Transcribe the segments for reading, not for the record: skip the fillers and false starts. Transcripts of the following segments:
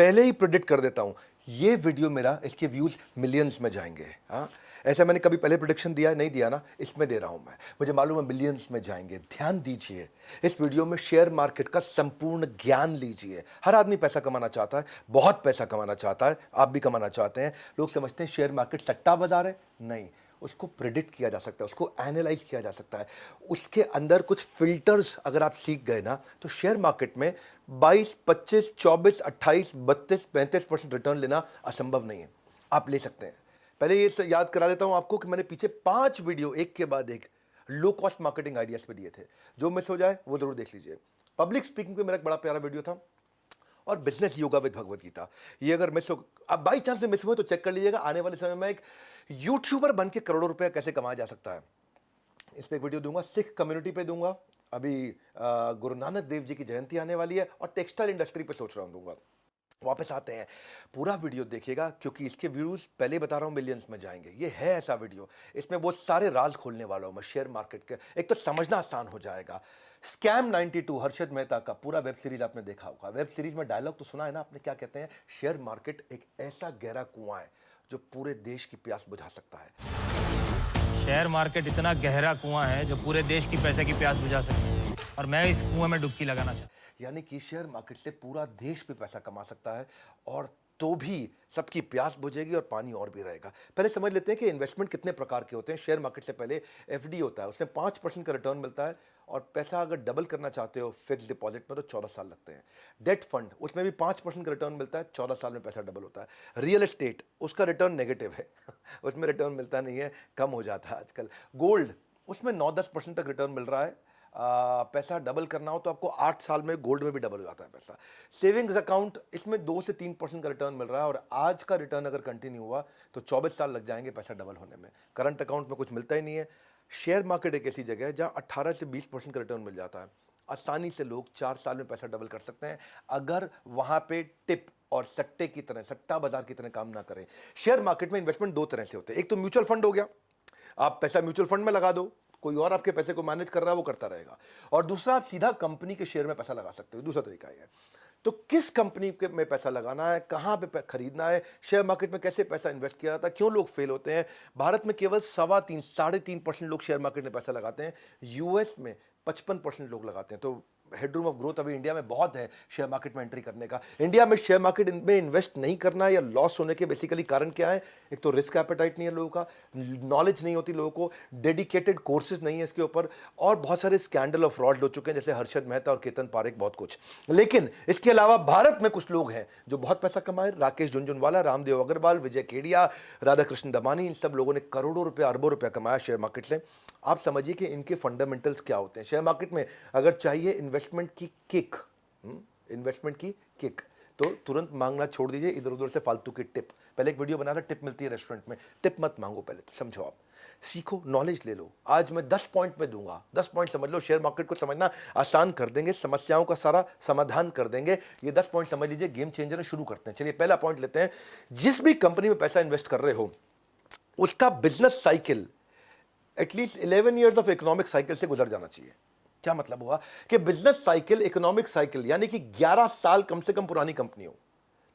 पहले ही प्रिडिक्ट कर देता हूं, ये वीडियो मेरा, इसके व्यूज मिलियंस में जाएंगे। हाँ, ऐसा मैंने कभी पहले प्रिडिक्शन दिया नहीं दिया ना, इसमें दे रहा हूं मैं, मुझे मालूम है मिलियंस में जाएंगे। ध्यान दीजिए, इस वीडियो में शेयर मार्केट का संपूर्ण ज्ञान लीजिए। हर आदमी पैसा कमाना चाहता है, बहुत पैसा कमाना चाहता है, आप भी कमाना चाहते हैं। लोग समझते हैं शेयर मार्केट सट्टा बाजार है, नहीं, उसको प्रिडिक्ट किया जा सकता है, उसको एनालाइज किया जा सकता है। उसके अंदर कुछ फिल्टर्स अगर आप सीख गए ना, तो शेयर मार्केट में 22, 25, 24, 28, 32, 35% रिटर्न लेना असंभव नहीं है। आप ले सकते हैं। पहले ये याद करा देता हूं आपको कि मैंने पीछे 5 वीडियो एक के बाद एक लो कॉस्ट मार्केटिंग आइडियाज पे दिए थे। जो मिस हो जाए वो जरूर देख लीजिए। पब्लिक स्पीकिंग पे मेरा एक बड़ा प्यारा वीडियो था, और business yoga with Bhagavad Gita. ये अगर मिस हो, अब बाई चांस में मिस हुए तो चेक कर लीजिएगा। आने वाले समय में एक यूट्यूबर बन के करोड़ों रुपया कैसे कमाया जा सकता है, इस पर एक वीडियो दूंगा। सिख कम्युनिटी पे दूंगा। अभी गुरु नानक देव जी की जयंती आने वाली है, और टेक्सटाइल इंडस्ट्री पे सोच रहा हूं दूंगा। वापस आते हैं, पूरा वीडियो देखिएगा, क्योंकि इसके व्यूज पहले बता रहा हूं मिलियंस में जाएंगे। ये है ऐसा वीडियो, इसमें वो सारे राज खोलने वाला हूं मैं शेयर मार्केट के। एक तो समझना आसान हो जाएगा। स्कैम 92 हर्षद मेहता का पूरा वेब सीरीज आपने देखा होगा। वेब सीरीज में डायलॉग तो सुना है ना आपने, क्या कहते हैं? शेयर मार्केट एक ऐसा गहरा कुआं है जो पूरे देश की प्यास बुझा सकता है। शेयर मार्केट इतना गहरा कुआं है जो पूरे देश की पैसे की प्यास बुझा सकता है, और मैं इस कुएं में डुबकी लगाना चाहता हूं। यानी कि शेयर मार्केट से पूरा देश भी पैसा कमा सकता है, और तो भी सबकी प्यास बुझेगी और पानी और भी रहेगा। पहले समझ लेते हैं कि इन्वेस्टमेंट कितने प्रकार के होते हैं। शेयर मार्केट से पहले एफडी होता है, उसमें 5% का रिटर्न मिलता है, और पैसा अगर डबल करना चाहते हो फिक्स डिपॉजिट में तो 14 साल लगते हैं। डेट फंड, उसमें भी 5% का रिटर्न मिलता है, 14 साल में पैसा डबल होता है। रियल एस्टेट, उसका रिटर्न नेगेटिव है उसमें रिटर्न मिलता नहीं है, कम हो जाता है आजकल। गोल्ड, उसमें 9-10% तक रिटर्न मिल रहा है। पैसा डबल करना हो तो आपको 8 साल में गोल्ड में भी डबल हो जाता है पैसा। सेविंग्स अकाउंट, इसमें 2 से 3% का रिटर्न मिल रहा है, और आज का रिटर्न अगर कंटिन्यू हुआ तो 24 साल लग जाएंगे पैसा डबल होने में। करंट अकाउंट में कुछ मिलता ही नहीं है। शेयर मार्केट एक ऐसी जगह है जहां 18 से 20% का रिटर्न मिल जाता है। आसानी से लोग 4 साल में पैसा डबल कर सकते हैं, अगर वहां पे टिप और सट्टे की तरह, सट्टा बाजार की तरह काम ना करें। शेयर मार्केट में इन्वेस्टमेंट 2 तरह से होते हैं। एक तो म्यूचुअल फंड हो गया, आप पैसा म्यूचुअल फंड में लगा दो, कोई और आपके पैसे को मैनेज कर रहा है, वो करता रहेगा। और दूसरा, आप सीधा कंपनी के शेयर में पैसा लगा सकते हो। दूसरा तरीका है। तो किस कंपनी के में पैसा लगाना है, कहां पे खरीदना है, शेयर मार्केट में कैसे पैसा इन्वेस्ट किया जाता है, क्यों लोग फेल होते हैं? भारत में केवल 3.25-3.5% लोग शेयर मार्केट में पैसा लगाते हैं। यूएस में 55% लोग लगाते हैं। तो हेडरूम ऑफ ग्रोथ अभी इंडिया में बहुत है शेयर मार्केट में एंट्री करने का। इंडिया में शेयर मार्केट में इन्वेस्ट नहीं करना या लॉस होने के बेसिकली कारण क्या है? एक तो रिस्क एपेटाइट नहीं है लोगों का, नॉलेज नहीं होती लोगों को, डेडिकेटेड कोर्सेज नहीं है इसके ऊपर, और बहुत सारे स्कैंडल और फ्रॉड हो चुके हैं, जैसे हर्षद मेहता और केतन पारेख, बहुत कुछ। लेकिन इसके अलावा भारत में कुछ लोग हैं जो बहुत पैसा कमाए। राकेश झुनझुनवाला, रामदेव अग्रवाल, विजय केडिया, राधाकृष्ण दमानी, इन सब लोगों ने करोड़ों रुपए, अरबों रुपया कमाया शेयर मार्केट से। आप समझिए कि इनके फंडामेंटल्स क्या होते हैं। शेयर मार्केट में अगर चाहिए इन्वेस्टमेंट की किक, इन्वेस्टमेंट की किक, तो तुरंत मांगना छोड़ दीजिए इधर उधर से फालतू की टिप। पहले एक वीडियो बनाया था, टिप मिलती है रेस्टोरेंट में, टिप मत मांगो, पहले तो समझो, आप सीखो, नॉलेज ले लो। आज मैं 10 पॉइंट में दूंगा, 10 पॉइंट समझ लो, शेयर मार्केट को समझना आसान कर देंगे, समस्याओं का सारा समाधान कर देंगे। ये 10 पॉइंट समझ लीजिए, गेम चेंजर है। शुरू करते हैं। चलिए पहला पॉइंट लेते हैं। जिस भी कंपनी में पैसा इन्वेस्ट कर रहे हो, उसका business cycle at least 11 years of economic cycle से गुजर जाना चाहिए। क्या मतलब हुआ कि बिजनेस साइकिल, इकोनॉमिक साइकिल, यानी कि 11 साल कम से कम पुरानी कंपनी हो,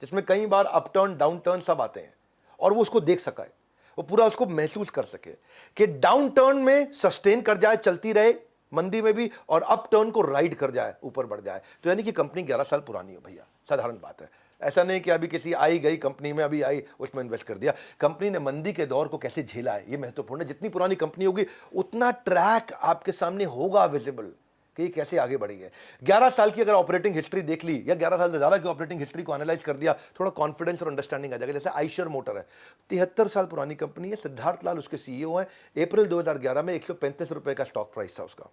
जिसमें कई बार अप टर्न डाउन टर्न सब आते हैं, और वो उसको देख सका है, वो पूरा उसको महसूस कर सके कि डाउन टर्न में सस्टेन कर जाए, चलती रहे मंदी में भी, और अप टर्न को राइड कर जाए, ऊपर बढ़ जाए। तो यानी कि कंपनी 11 साल पुरानी हो भैया, साधारण बात है। ऐसा नहीं कि अभी किसी आई गई कंपनी में अभी आई उसमें इन्वेस्ट कर दिया। कंपनी ने मंदी के दौर को कैसे झेला है, ये महत्वपूर्ण है। जितनी पुरानी कंपनी होगी उतना ट्रैक आपके सामने होगा विजिबल कि ये कैसे आगे बढ़ी है। 11 साल की अगर ऑपरेटिंग हिस्ट्री देख ली, या 11 साल से ज्यादा की ऑपरेटिंग हिस्ट्री को एनालाइज कर दिया, थोड़ा कॉन्फिडेंस और अंडरस्टैंडिंग आ जाएगा। जैसे आइशर मोटर है, 73 साल पुरानी कंपनी है, सिद्धार्थ लाल उसके सीईओ हैं। अप्रैल 2011 में 135 रुपए का स्टॉक प्राइस था उसका,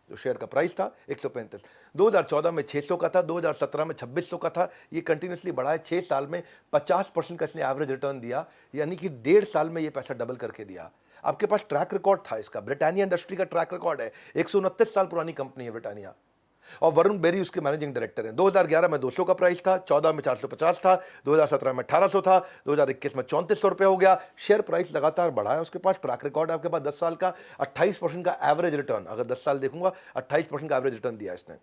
जो शेयर का प्राइस था 135। 2014 में 600 का था, 2017 में 2600 का था। ये कंटिन्यूसली बढ़ा है। 6 साल में 50% का इसने एवरेज रिटर्न दिया, यानी कि 1.5 साल में ये पैसा डबल करके दिया। आपके पास ट्रैक रिकॉर्ड था इसका। ब्रिटानिया इंडस्ट्री का ट्रैक रिकॉर्ड है, 129 साल पुरानी कंपनी है ब्रिटानिया, और वरुण बेरी उसके मैनेजिंग डायरेक्टर हैं। 2011 में 200 का प्राइस था, 14 में 450 था, 2017 में 1800 था, 2021 में 3400 रुपये हो गया। शेयर प्राइस लगातार बढ़ा है। उसके पास ट्रैक रिकॉर्ड है आपके पास 10 साल का, 28% का एवरेज रिटर्न। अगर 10 साल देखूंगा 28% का एवरेज रिटर्न दिया इसने।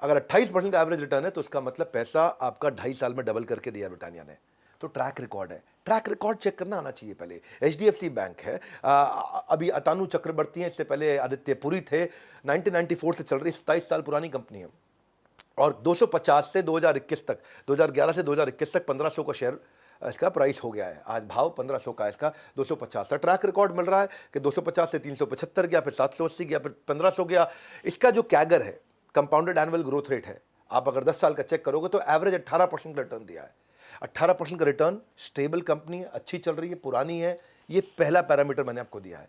अगर 28% का एवरेज रिटर्न है तो उसका मतलब पैसा आपका 2.5 साल में डबल करके दिया ब्रिटानिया ने। तो ट्रैक रिकॉर्ड है, ट्रैक रिकॉर्ड चेक करना आना चाहिए पहले। एचडीएफसी बैंक है, अभी अतानु चक्रवर्ती हैं, इससे पहले आदित्य पुरी थे, 1994 से चल रही 27 साल पुरानी कंपनी है और 250 से 2021 तक, 2011 से 2021 तक 1500 का शेयर इसका प्राइस हो गया है। आज भाव 1500 का, इसका 250 का ट्रैक रिकॉर्ड मिल रहा है कि 250 से 375 गया, फिर 780 गया, फिर 1500 गया। इसका जो कैगर है, कंपाउंडेड एनुअल ग्रोथ रेट है, आप अगर 10 साल का चेक करोगे तो एवरेज 18% का रिटर्न दिया है। 18% का रिटर्न, स्टेबल कंपनी है, अच्छी चल रही है, पुरानी है, ये पहला पैरामीटर मैंने आपको दिया है।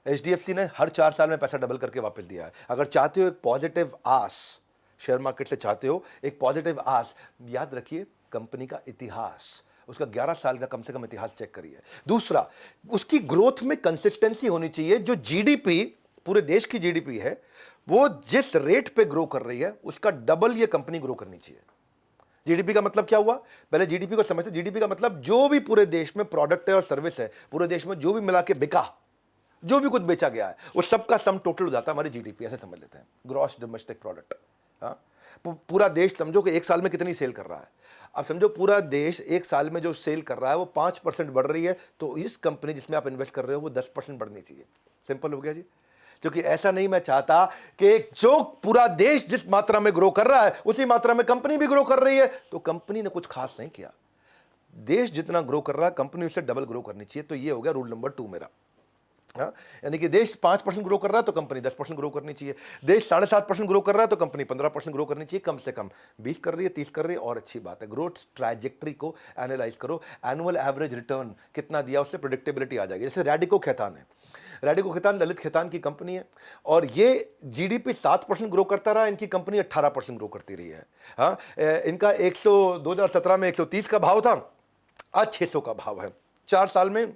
एचडीएफसी ने हर 4 साल में पैसा डबल करके वापस दिया है। अगर चाहते हो एक पॉजिटिव आस शेयर मार्केट से, चाहते हो एक पॉजिटिव आस, याद रखिए कंपनी का इतिहास, उसका 11 साल का कम से कम इतिहास चेक करिए। दूसरा, उसकी ग्रोथ में कंसिस्टेंसी होनी चाहिए। जो जीडीपी, पूरे देश की जीडीपी है, वो जिस रेट पे ग्रो कर रही है उसका डबल ये कंपनी ग्रो करनी चाहिए। जीडीपी का मतलब क्या हुआ, पहले जीडीपी को समझते। जीडीपी का मतलब जो भी पूरे देश में प्रोडक्ट है और सर्विस है, पूरे देश में जो भी मिला के बिका, जो भी कुछ बेचा गया है, उस सबका सम टोटल हो जाता है हमारी जीडीपी, ऐसे समझ लेते हैं, ग्रॉस डोमेस्टिक प्रोडक्ट। हाँ, पूरा देश समझो कि एक साल में कितनी सेल कर रहा है। अब समझो पूरा देश एक साल में जो सेल कर रहा है वो 5% बढ़ रही है, तो इस कंपनी जिसमें आप इन्वेस्ट कर रहे हो वो 10% बढ़नी चाहिए। सिंपल हो गया जी। क्योंकि ऐसा नहीं मैं चाहता कि जो पूरा देश जिस मात्रा में ग्रो कर रहा है उसी मात्रा में कंपनी भी ग्रो कर रही है, तो कंपनी ने कुछ खास नहीं किया। देश जितना ग्रो कर रहा है कंपनी उससे डबल ग्रो करनी चाहिए। तो ये हो गया रूल नंबर 2 मेरा। हाँ, यानी कि देश 5% ग्रो कर रहा है तो कंपनी 10% ग्रो करनी चाहिए। देश 7.5% ग्रो कर रहा है तो कंपनी 15% ग्रो करनी चाहिए। कम से कम 20 कर रही है, 30 कर रही है, और अच्छी बात है। ग्रोथ ट्रैजेक्टरी को एनालाइज करो, एनुअल एवरेज रिटर्न कितना दिया, उससे प्रेडिक्टेबिलिटी आ जाएगी। जैसे रैडिको खैतान है, रैडिको खैतान ललित खैतान की कंपनी है और ये जीडीपी 7% ग्रो करता रहा, इनकी कंपनी 18% ग्रो करती रही है। हाँ, इनका 2017 में 130 का भाव था, आज 600 का भाव है। 4 साल में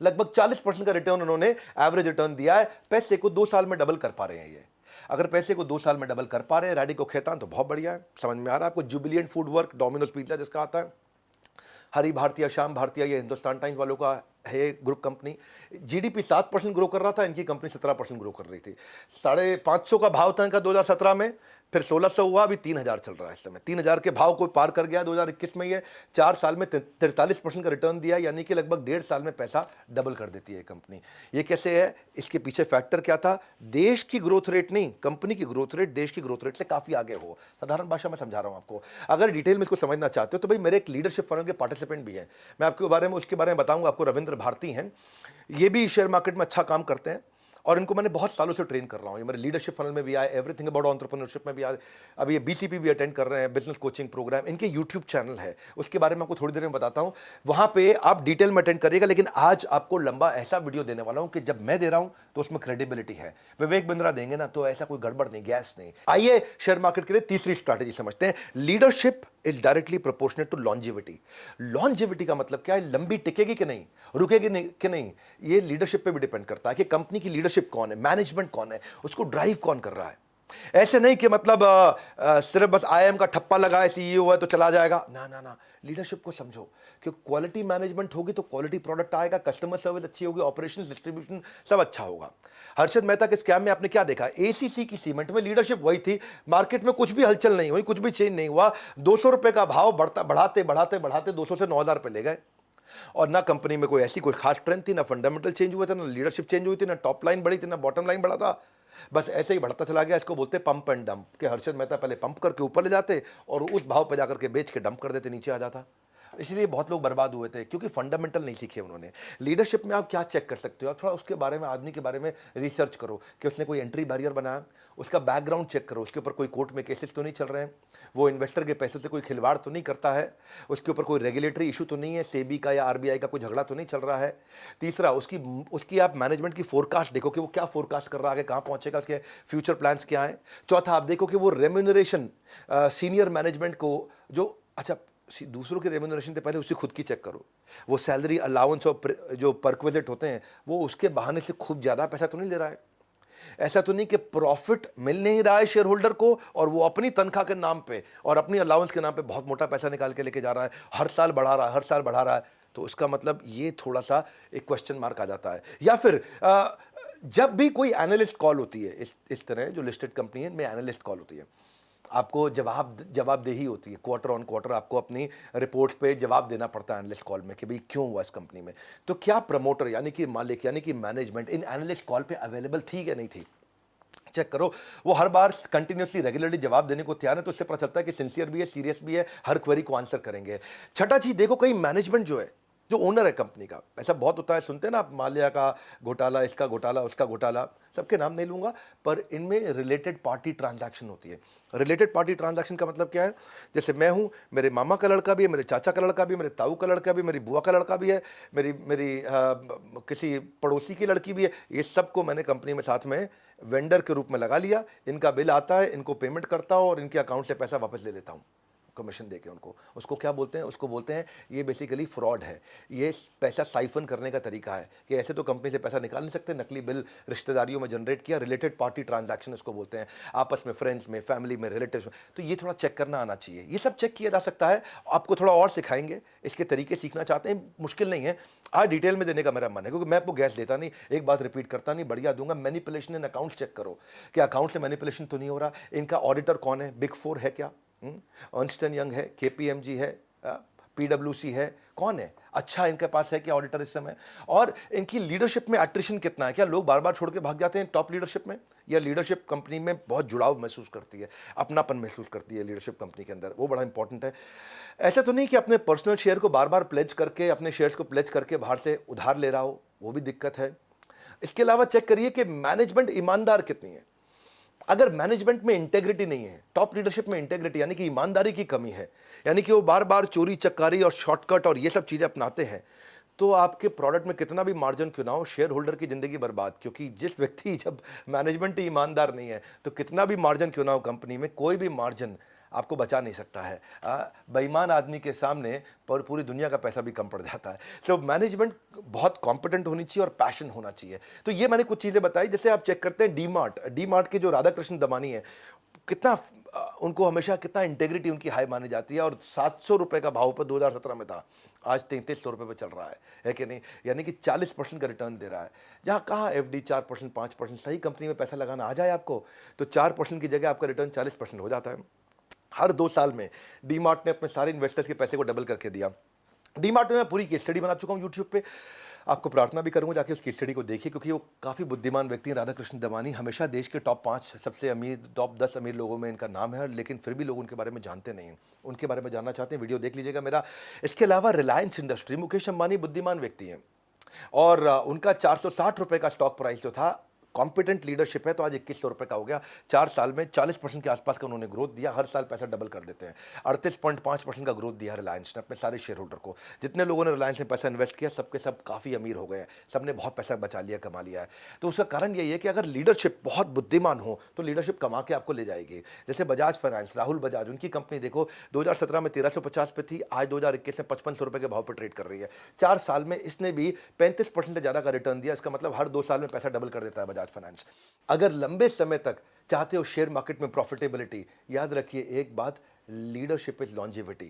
लगभग 40% का रिटर्न उन्होंने एवरेज रिटर्न दिया है। पैसे को 2 साल में डबल कर पा रहे हैं ये। अगर पैसे को 2 साल में डबल कर पा रहे हैं रैडिको खैतान, तो बहुत बढ़िया है। समझ में आ रहा है आपको। जुबिलिएंट फूड वर्क, डोमिनोज पिज्जा जिसका आता है, हरी भारतीय, श्याम भारतीय, ये हिंदुस्तान टाइम्स वालों का है ग्रुप कंपनी। जीडीपी 7% ग्रो कर रहा था, इनकी कंपनी 17% ग्रो कर रही थी। 550 का भाव था इनका 2017 में, फिर 1600 हुआ, अभी 3000 चल रहा है इस समय। 3000 के भाव को पार कर गया 2021 में। ये 4 साल में 43% का रिटर्न दिया, यानी कि लगभग 1.5 साल में पैसा डबल कर देती है कंपनी। ये कैसे है, इसके पीछे फैक्टर क्या था? देश की ग्रोथ रेट नहीं, कंपनी की ग्रोथ रेट देश की ग्रोथ रेट से काफी आगे हो। साधारण भाषा में समझा रहा हूं आपको। अगर डिटेल में इसको समझना चाहते हो तो भाई मेरे एक लीडरशिप फर्म के पार्टिसिपेंट भी हैं, मैं आपके बारे में उसके बारे में बताऊंगा आपको। रविंद्र भारती हैं, ये भी शेयर मार्केट में अच्छा काम करते हैं और इनको मैंने बहुत सालों से ट्रेन कर रहा हूँ। ये मेरे लीडरशिप फनल में भी आए, एवरीथिंग अबाउट एंटरप्रेन्योरशिप में भी आए, अभी ये बीसीपी भी अटेंड कर रहे हैं, बिजनेस कोचिंग प्रोग्राम। इनके यूट्यूब चैनल है, उसके बारे में आपको थोड़ी देर में बताता हूँ। वहाँ पे आप डिटेल में अटेंड करिएगा, लेकिन आज आपको लंबा ऐसा वीडियो देने वाला हूँ कि जब मैं दे रहा हूँ तो उसमें क्रेडिबिलिटी है। विवेक बिंद्रा देंगे ना तो ऐसा कोई गड़बड़ नहीं, गैस नहीं। आइए शेयर मार्केट के लिए तीसरी स्ट्रैटेजी समझते हैं। Leadership is directly proportionate to longevity. Longevity का मतलब क्या है? लंबी टिकेगी कि नहीं, रुकेगी नहीं कि नहीं, ये लीडरशिप पे भी डिपेंड करता है कि कंपनी की लीडरशिप कौन है, मैनेजमेंट कौन है, उसको ड्राइव कौन कर रहा है। ऐसे नहीं कि मतलब सिर्फ बस आईएम का ठप्पा लगा है, सीईओ है तो चला जाएगा। ना ना ना, लीडरशिप को समझो, क्योंकि क्वालिटी मैनेजमेंट होगी तो क्वालिटी प्रोडक्ट आएगा, कस्टमर सर्विस अच्छी होगी, ऑपरेशंस, डिस्ट्रीब्यूशन सब अच्छा होगा। हर्षद मेहता के स्कैम में आपने क्या देखा? एसीसी की सीमेंट में लीडरशिप वही थी, मार्केट में कुछ भी हलचल नहीं हुई, कुछ भी चेंज नहीं हुआ। 200 रुपए का भाव बढ़ाते बढ़ाते बढ़ाते 200 से 9000 पे ले गए, और ना कंपनी में कोई ऐसी कोई खास ट्रेंड थी, ना फंडामेंटल चेंज हुए थे, ना लीडरशिप चेंज हुई थी, ना टॉप लाइन बढ़ी थी, ना बॉटम लाइन बढ़ा था। बस ऐसे ही बढ़ता चला गया। इसको बोलते पंप एंड डंप, कि हर्षद मेहता पहले पंप करके ऊपर ले जाते और उस भाव पर जाकर के बेच के डंप कर देते, नीचे आ जाता। इसलिए बहुत लोग बर्बाद हुए थे, क्योंकि फंडामेंटल नहीं सीखे उन्होंने। लीडरशिप में आप क्या चेक कर सकते हो? आप थोड़ा उसके बारे में, आदमी के बारे में रिसर्च करो कि उसने कोई एंट्री बैरियर बनाया, उसका बैकग्राउंड चेक करो, उसके ऊपर कोई कोर्ट में केसेस तो नहीं चल रहे हैं, वो इन्वेस्टर के पैसों से कोई खिलवाड़ तो नहीं करता है, उसके ऊपर कोई रेगुलेटरी इशू तो नहीं है, सेबी का या आरबीआई का कोई झगड़ा तो नहीं चल रहा है। तीसरा, उसकी आप मैनेजमेंट की फोरकास्ट देखो कि वो क्या फोरकास्ट कर रहा है, आगे कहाँ पहुंचेगा, उसके फ्यूचर प्लान्स क्या हैं। चौथा, आप देखो कि वो रेम्यूनरेशन सीनियर मैनेजमेंट को जो, अच्छा दूसरों के रेम्यूनरेशन से पहले उसकी खुद की चेक करो। वो सैलरी अलाउंस और जो परक्विजिट होते हैं वो उसके बहाने से खूब ज़्यादा पैसा तो नहीं ले रहा है। ऐसा तो नहीं कि प्रॉफिट मिल नहीं रहा है शेयर होल्डर को और वो अपनी तनख्वाह के नाम पे और अपनी अलाउंस के नाम पे बहुत मोटा पैसा निकाल के लेके जा रहा है, हर साल बढ़ा रहा है, हर साल बढ़ा रहा है। तो उसका मतलब ये थोड़ा सा एक क्वेश्चन मार्क आ जाता है। या फिर जब भी कोई एनालिस्ट कॉल होती है, इस तरह जो लिस्टेड कंपनी है इनमें एनालिस्ट कॉल होती है, आपको जवाबदेही होती है, क्वार्टर ऑन क्वार्टर आपको अपनी रिपोर्ट्स पे जवाब देना पड़ता है एनालिस्ट कॉल में कि भाई क्यों हुआ इस कंपनी में। तो क्या प्रमोटर यानी कि मालिक यानी कि मैनेजमेंट इन एनालिस्ट कॉल पे अवेलेबल थी या नहीं थी? चेक करो। वो हर बार कंटिन्यूसली रेगुलरली जवाब देने को तैयार है, तो इससे पता चलता है कि सिंसियर भी है, सीरियस भी है, हर क्वेरी को आंसर करेंगे। छठा चीज देखो, कहीं मैनेजमेंट जो है, जो ओनर है कंपनी का, ऐसा बहुत होता है, सुनते हैं ना आप, माल्या का घोटाला, इसका घोटाला, उसका घोटाला, सबके नाम नहीं लूंगा, पर इनमें रिलेटेड पार्टी ट्रांजैक्शन होती है। रिलेटेड पार्टी ट्रांजैक्शन का मतलब क्या है? जैसे मैं हूं, मेरे मामा का लड़का भी है, मेरे चाचा का लड़का भी है, मेरे ताऊ का लड़का भी है, मेरी बुआ का लड़का भी है, मेरी मेरी किसी पड़ोसी की लड़की भी है। ये सबको मैंने कंपनी में साथ में वेंडर के रूप में लगा लिया। इनका बिल आता है, इनको पेमेंट करता हूं और इनके अकाउंट से पैसा वापस ले लेता हूं कमीशन देके उनको। उसको क्या बोलते हैं? उसको बोलते हैं, ये बेसिकली फ्रॉड है। ये पैसा साइफन करने का तरीका है कि ऐसे तो कंपनी से पैसा निकाल नहीं सकते, नकली बिल रिश्तेदारियों में जनरेट किया, रिलेटेड पार्टी ट्रांजैक्शन इसको बोलते हैं, आपस में, फ्रेंड्स में, फैमिली में, रिलेटिव्स में। तो ये थोड़ा चेक करना आना चाहिए। ये सब चेक किया जा सकता है। आपको थोड़ा और सिखाएंगे, इसके तरीके सीखना चाहते हैं, मुश्किल नहीं है। आज डिटेल में देने का मेरा मन है, क्योंकि मैं आपको गैस देता नहीं, एक बात रिपीट करता नहीं, बढ़िया दूंगा। मैनिपुलेशन इन अकाउंट चेक करो कि अकाउंट से मैनिपुलेशन तो नहीं हो रहा। इनका ऑडिटर कौन है? बिग फोर है क्या? अर्न्स्ट एंड यंग है, केपीएमजी है, पीडब्ल्यूसी है, कौन है? अच्छा इनके पास है क्या ऑडिटर इस समय? और इनकी लीडरशिप में एट्रिशन कितना है? क्या लोग बार बार छोड़ के भाग जाते हैं टॉप लीडरशिप में, या लीडरशिप कंपनी में बहुत जुड़ाव महसूस करती है, अपनापन महसूस करती है लीडरशिप कंपनी के अंदर? वो बड़ा इंपॉर्टेंट है। ऐसा तो नहीं कि अपने पर्सनल शेयर को बार बार प्लेज करके, अपने शेयर्स को प्लेज करके बाहर से उधार ले रहा हो, वो भी दिक्कत है। इसके अलावा चेक करिए कि मैनेजमेंट ईमानदार कितनी है। अगर मैनेजमेंट में इंटेग्रिटी नहीं है, टॉप लीडरशिप में इंटेग्रिटी यानी कि ईमानदारी की कमी है, यानी कि वो बार बार चोरी चक्कारी और शॉर्टकट और ये सब चीज़ें अपनाते हैं, तो आपके प्रोडक्ट में कितना भी मार्जिन क्यों ना हो, शेयर होल्डर की जिंदगी बर्बाद। क्योंकि जिस व्यक्ति, जब मैनेजमेंट ही ईमानदार नहीं है, तो कितना भी मार्जिन क्यों ना हो कंपनी में, कोई भी मार्जिन आपको बचा नहीं सकता है। बेईमान आदमी के सामने पर पूरी दुनिया का पैसा भी कम पड़ जाता है। सो मैनेजमेंट बहुत कॉम्पिटेंट होनी चाहिए और पैशन होना चाहिए। तो ये मैंने कुछ चीज़ें बताई। जैसे आप चेक करते हैं डी मार्ट के जो राधा कृष्ण दमानी है, कितना उनको हमेशा कितना इंटेग्रिटी उनकी हाई मानी जाती है, और 700 रुपये का भाव पर 2017 में था, आज 3300 रुपये पर चल रहा है कि नहीं? यानी कि 40% का रिटर्न दे रहा है। जहाँ कहाँ एफडी 4%, 5%, सही कंपनी में पैसा लगाना आ जाए आपको, तो 4% की जगह आपका रिटर्न 40% हो जाता है। हर 2 साल में डी मार्ट ने अपने सारे इन्वेस्टर्स के पैसे को डबल करके दिया। डी मार्ट में मैं पूरी केस स्टडी बना चुका हूँ यूट्यूब पे, आपको प्रार्थना भी करूंगा जाके उस केस स्टडी को देखिए, क्योंकि वो काफ़ी बुद्धिमान व्यक्ति हैं। राधा कृष्ण दमानी हमेशा देश के टॉप 5 सबसे अमीर, टॉप 10 अमीर लोगों में इनका नाम है, लेकिन फिर भी लोग उनके बारे में जानते नहीं हैं। उनके बारे में जानना चाहते हैं, वीडियो देख लीजिएगा मेरा। इसके अलावा रिलायंस इंडस्ट्री, मुकेश अंबानी बुद्धिमान व्यक्ति हैं, और उनका 460 रुपये का स्टॉक प्राइस जो था, कॉम्पिटेंट लीडरशिप है, तो आज 2100 रुपये का हो गया। 4 साल में 40% के आसपास का उन्होंने ग्रोथ दिया। हर साल पैसा डबल कर देते हैं। 38.5% का ग्रोथ दिया रिलायंस ने अपने सारे शेयर होल्डर को। जितने लोगों ने रिलायंस में पैसा इन्वेस्ट किया, सबके सब काफ़ी अमीर हो गए हैं, सबने बहुत पैसा बचा लिया, कमा लिया है। तो उसका कारण यही है कि अगर लीडरशिप बहुत बुद्धिमान हो, तो लीडरशिप कमा के आपको ले जाएगी। जैसे बजाज फाइनेंस, राहुल बजाज, उनकी कंपनी देखो 2017 में 1350 पे थी, आज 2021 में 5500 रुपये के भाव पर ट्रेड कर रही है। 4 साल में इसने भी 35% से ज़्यादा का रिटर्न दिया। इसका मतलब हर 2 साल में पैसा डबल कर देता है बजाज फाइनेंस। अगर लंबे समय तक चाहते हो शेयर मार्केट में प्रॉफिटेबिलिटी, याद रखिए एक बात, लीडरशिप इज लॉन्जेविटी।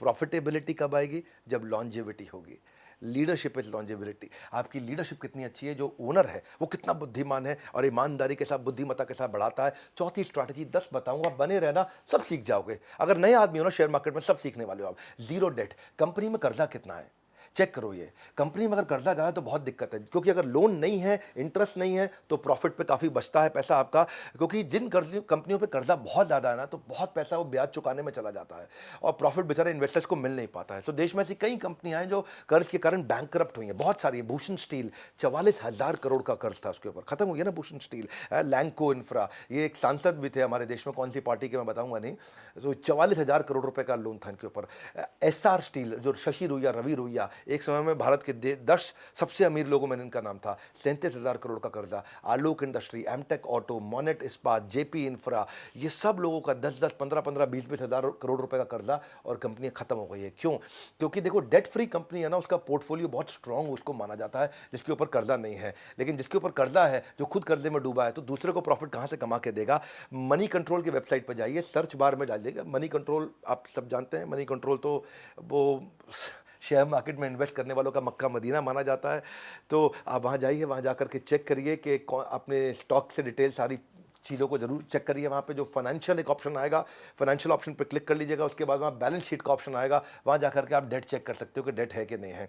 प्रॉफिटेबिलिटी कब आएगी? जब लॉन्जेविटी होगी। Leadership is longevity. आपकी लीडरशिप कितनी अच्छी है, जो ओनर है वो कितना बुद्धिमान है और ईमानदारी के साथ, बुद्धिमत्ता के साथ बढ़ाता है। चौथी स्ट्रैटेजी 10 बताऊंगा, बने रहना, सब सीख जाओगे। अगर नए आदमी हो ना शेयर मार्केट में, सब सीखने वाले हो आप। Zero date. कंपनी में कर्जा कितना है चेक करो। ये कंपनी में अगर कर्जा जा रहा है तो बहुत दिक्कत है, क्योंकि अगर लोन नहीं है, इंटरेस्ट नहीं है, तो प्रॉफिट पे काफ़ी बचता है पैसा आपका। क्योंकि जिन कंपनियों पे कर्जा बहुत ज़्यादा है ना, तो बहुत पैसा वो ब्याज चुकाने में चला जाता है, और प्रॉफिट बेचारे इन्वेस्टर्स को मिल नहीं पाता है। तो देश में ऐसी कई कंपनियां हैं जो कर्ज के कारण बैंकरप्ट हुई हैं, बहुत सारी। भूषण स्टील, 44,000 करोड़ का कर्ज था उसके ऊपर, खत्म हो गया ना भूषण स्टील। लैंको इंफ्रा, ये एक सांसद भी थे हमारे देश में, कौन सी पार्टी के मैं बताऊंगा नहीं, तो 44,000 करोड़ रुपए का लोन था इनके ऊपर। एसआर स्टील, जो शशि रुइया, रवि रुइया, एक समय में भारत के 10 सबसे अमीर लोगों में इनका नाम था, 37,000 करोड़ का कर्जा। आलोक इंडस्ट्री, एमटेक ऑटो, मोनेट इस्पात, जेपी इंफ्रा, ये सब लोगों का 10-10, 15-15, 20-20 हज़ार करोड़ रुपए का कर्जा, और कंपनी खत्म हो गई है। क्यों? क्योंकि देखो डेट फ्री कंपनी है ना, उसका पोर्टफोलियो बहुत स्ट्रांग उसको माना जाता है, जिसके ऊपर कर्जा नहीं है। लेकिन जिसके ऊपर कर्जा है, जो खुद कर्जे में डूबा है, तो दूसरे को प्रॉफिट कहां से कमा के देगा? मनी कंट्रोल की वेबसाइट पर जाइए, सर्च बार में डालिएगा मनी कंट्रोल। आप सब जानते हैं मनी कंट्रोल तो वो शेयर मार्केट में इन्वेस्ट करने वालों का मक्का मदीना माना जाता है। तो आप वहाँ जाइए, वहाँ जा कर के चेक करिए कि अपने स्टॉक से डिटेल सारी चीज़ों को जरूर चेक करिए। वहाँ पे जो फाइनेंशियल एक ऑप्शन आएगा, फाइनेंशियल ऑप्शन पे क्लिक कर लीजिएगा। उसके बाद वहाँ बैलेंस शीट का ऑप्शन आएगा, वहाँ जाकर के आप डेट चेक कर सकते हो कि डेट है कि नहीं है।